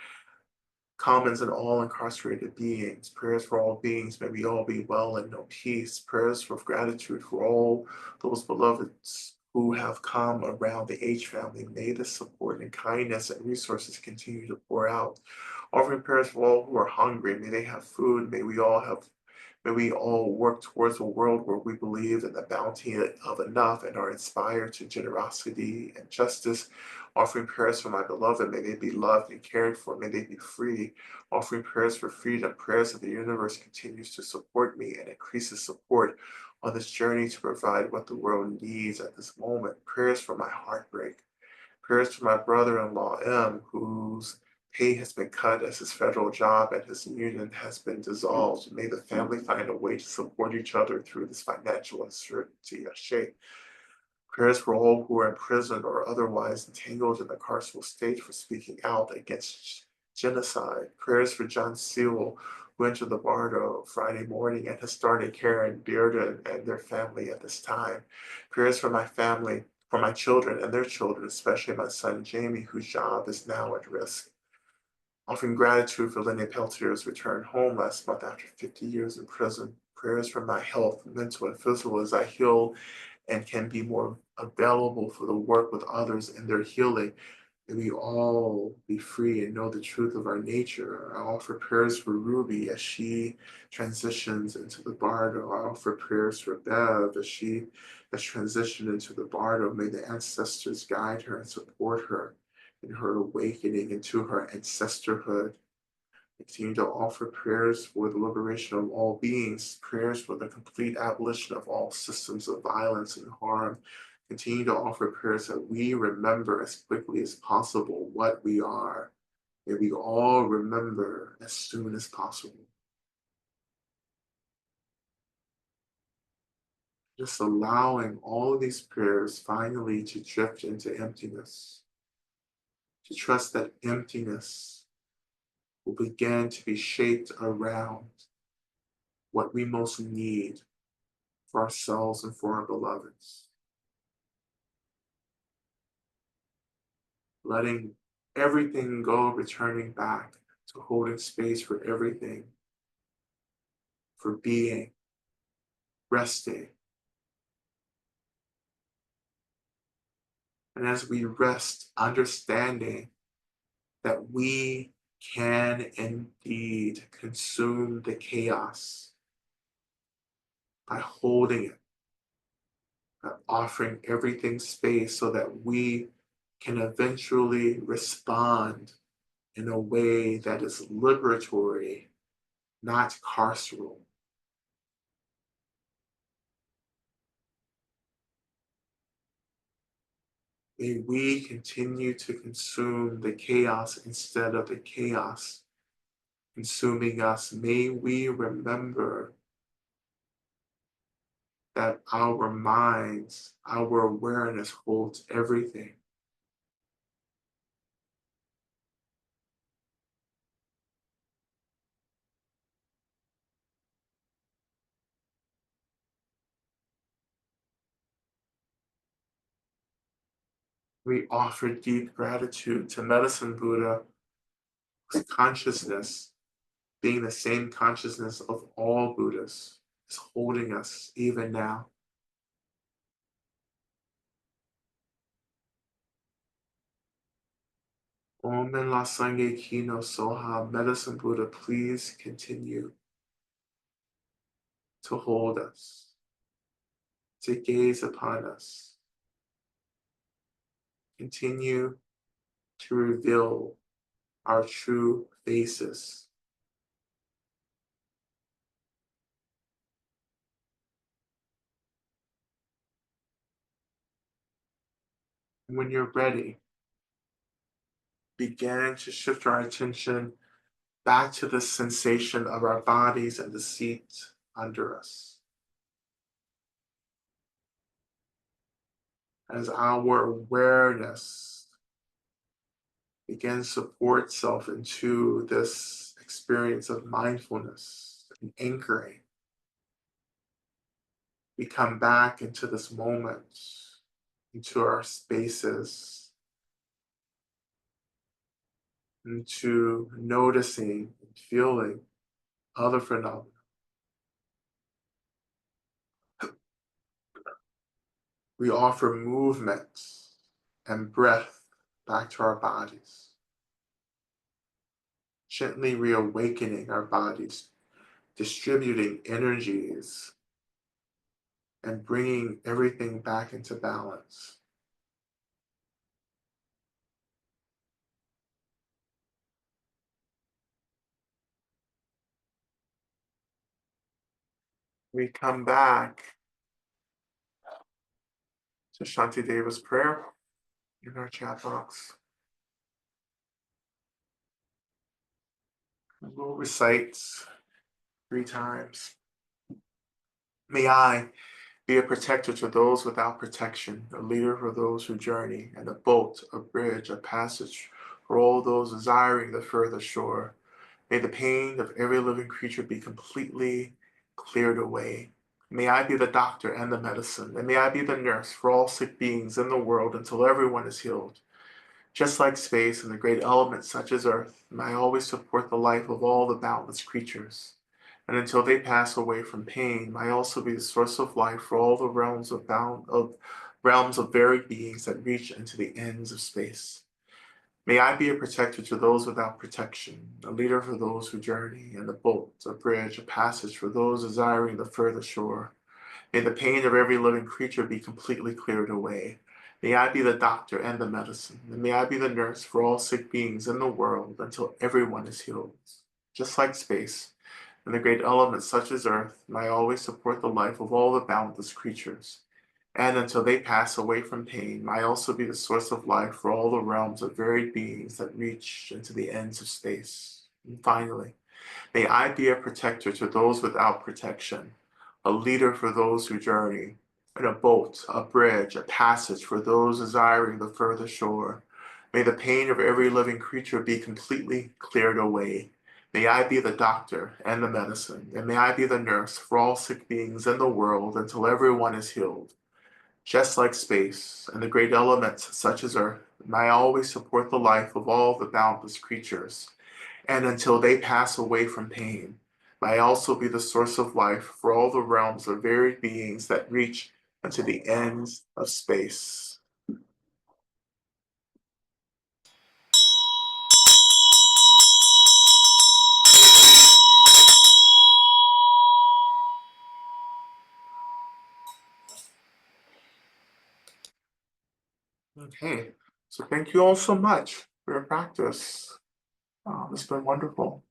commons and all incarcerated beings. Prayers for all beings. May we all be well and know peace. Prayers for gratitude for all those beloveds who have come around the H family. May the support and kindness and resources continue to pour out. Offering prayers for all who are hungry. May they have food. May we all work towards a world where we believe in the bounty of enough and are inspired to generosity and justice. Offering prayers for my beloved. May they be loved and cared for. May they be free. Offering prayers for freedom. Prayers that the universe continues to support me and increases support on this journey to provide what the world needs at this moment. Prayers for my heartbreak. Prayers for my brother-in-law, M, whose pay has been cut as his federal job and his union has been dissolved. May the family find a way to support each other through this financial uncertainty. Ashe. Prayers for all who are in prison or otherwise entangled in the carceral state for speaking out against genocide. Prayers for John Sewell, who entered the Bardo Friday morning and has started caring Bearden and their family at this time. Prayers for my family, for my children and their children, especially my son Jamie, whose job is now at risk. Offering gratitude for Lenny Peltier's return home last month after 50 years in prison. Prayers for my health, mental and physical, as I heal and can be more available for the work with others in their healing. May we all be free and know the truth of our nature. I offer prayers for Ruby as she transitions into the Bardo. I offer prayers for Bev as she has transitioned into the Bardo. May the ancestors guide her and support her in her awakening into her ancestorhood. Continue to offer prayers for the liberation of all beings, prayers for the complete abolition of all systems of violence and harm. Continue to offer prayers that we remember as quickly as possible what we are. May we all remember as soon as possible. Just allowing all of these prayers finally to drift into emptiness, to trust that emptiness will begin to be shaped around what we most need for ourselves and for our beloveds. Letting everything go, returning back to holding space for everything, for being, resting. And as we rest, understanding that we can indeed consume the chaos by holding it, by offering everything space so that we can eventually respond in a way that is liberatory, not carceral. May we continue to consume the chaos instead of the chaos consuming us. May we remember that our minds, our awareness holds everything. We offer deep gratitude to Medicine Buddha, whose consciousness, being the same consciousness of all Buddhas, is holding us even now. Om and La Sangye Kino Soha, Medicine Buddha, please continue to hold us, to gaze upon us. Continue to reveal our true faces. When you're ready, begin to shift our attention back to the sensation of our bodies and the seat under us. As our awareness begins to pour itself into this experience of mindfulness and anchoring, we come back into this moment, into our spaces, into noticing and feeling other phenomena. We offer movement and breath back to our bodies, gently reawakening our bodies, distributing energies, and bringing everything back into balance. We come back to Shanti Deva's prayer in our chat box. We'll recite 3 times. May I be a protector to those without protection, a leader for those who journey, and a boat, a bridge, a passage for all those desiring the further shore. May the pain of every living creature be completely cleared away. May I be the doctor and the medicine, and may I be the nurse for all sick beings in the world until everyone is healed. Just like space and the great elements such as earth, may I always support the life of all the boundless creatures. And until they pass away from pain, may I also be the source of life for all the realms of varied beings that reach into the ends of space. May I be a protector to those without protection, a leader for those who journey, and a boat, a bridge, a passage for those desiring the further shore. May the pain of every living creature be completely cleared away. May I be the doctor and the medicine, and may I be the nurse for all sick beings in the world until everyone is healed. Just like space and the great elements such as earth, may I always support the life of all the boundless creatures. And until they pass away from pain, may I also be the source of life for all the realms of varied beings that reach into the ends of space. And finally, may I be a protector to those without protection, a leader for those who journey, and a boat, a bridge, a passage for those desiring the further shore. May the pain of every living creature be completely cleared away. May I be the doctor and the medicine, and may I be the nurse for all sick beings in the world until everyone is healed. Just like space and the great elements such as earth, may I always support the life of all the boundless creatures. And until they pass away from pain, may I also be the source of life for all the realms of varied beings that reach unto the ends of space. Okay, so thank you all so much for your practice. It's been wonderful.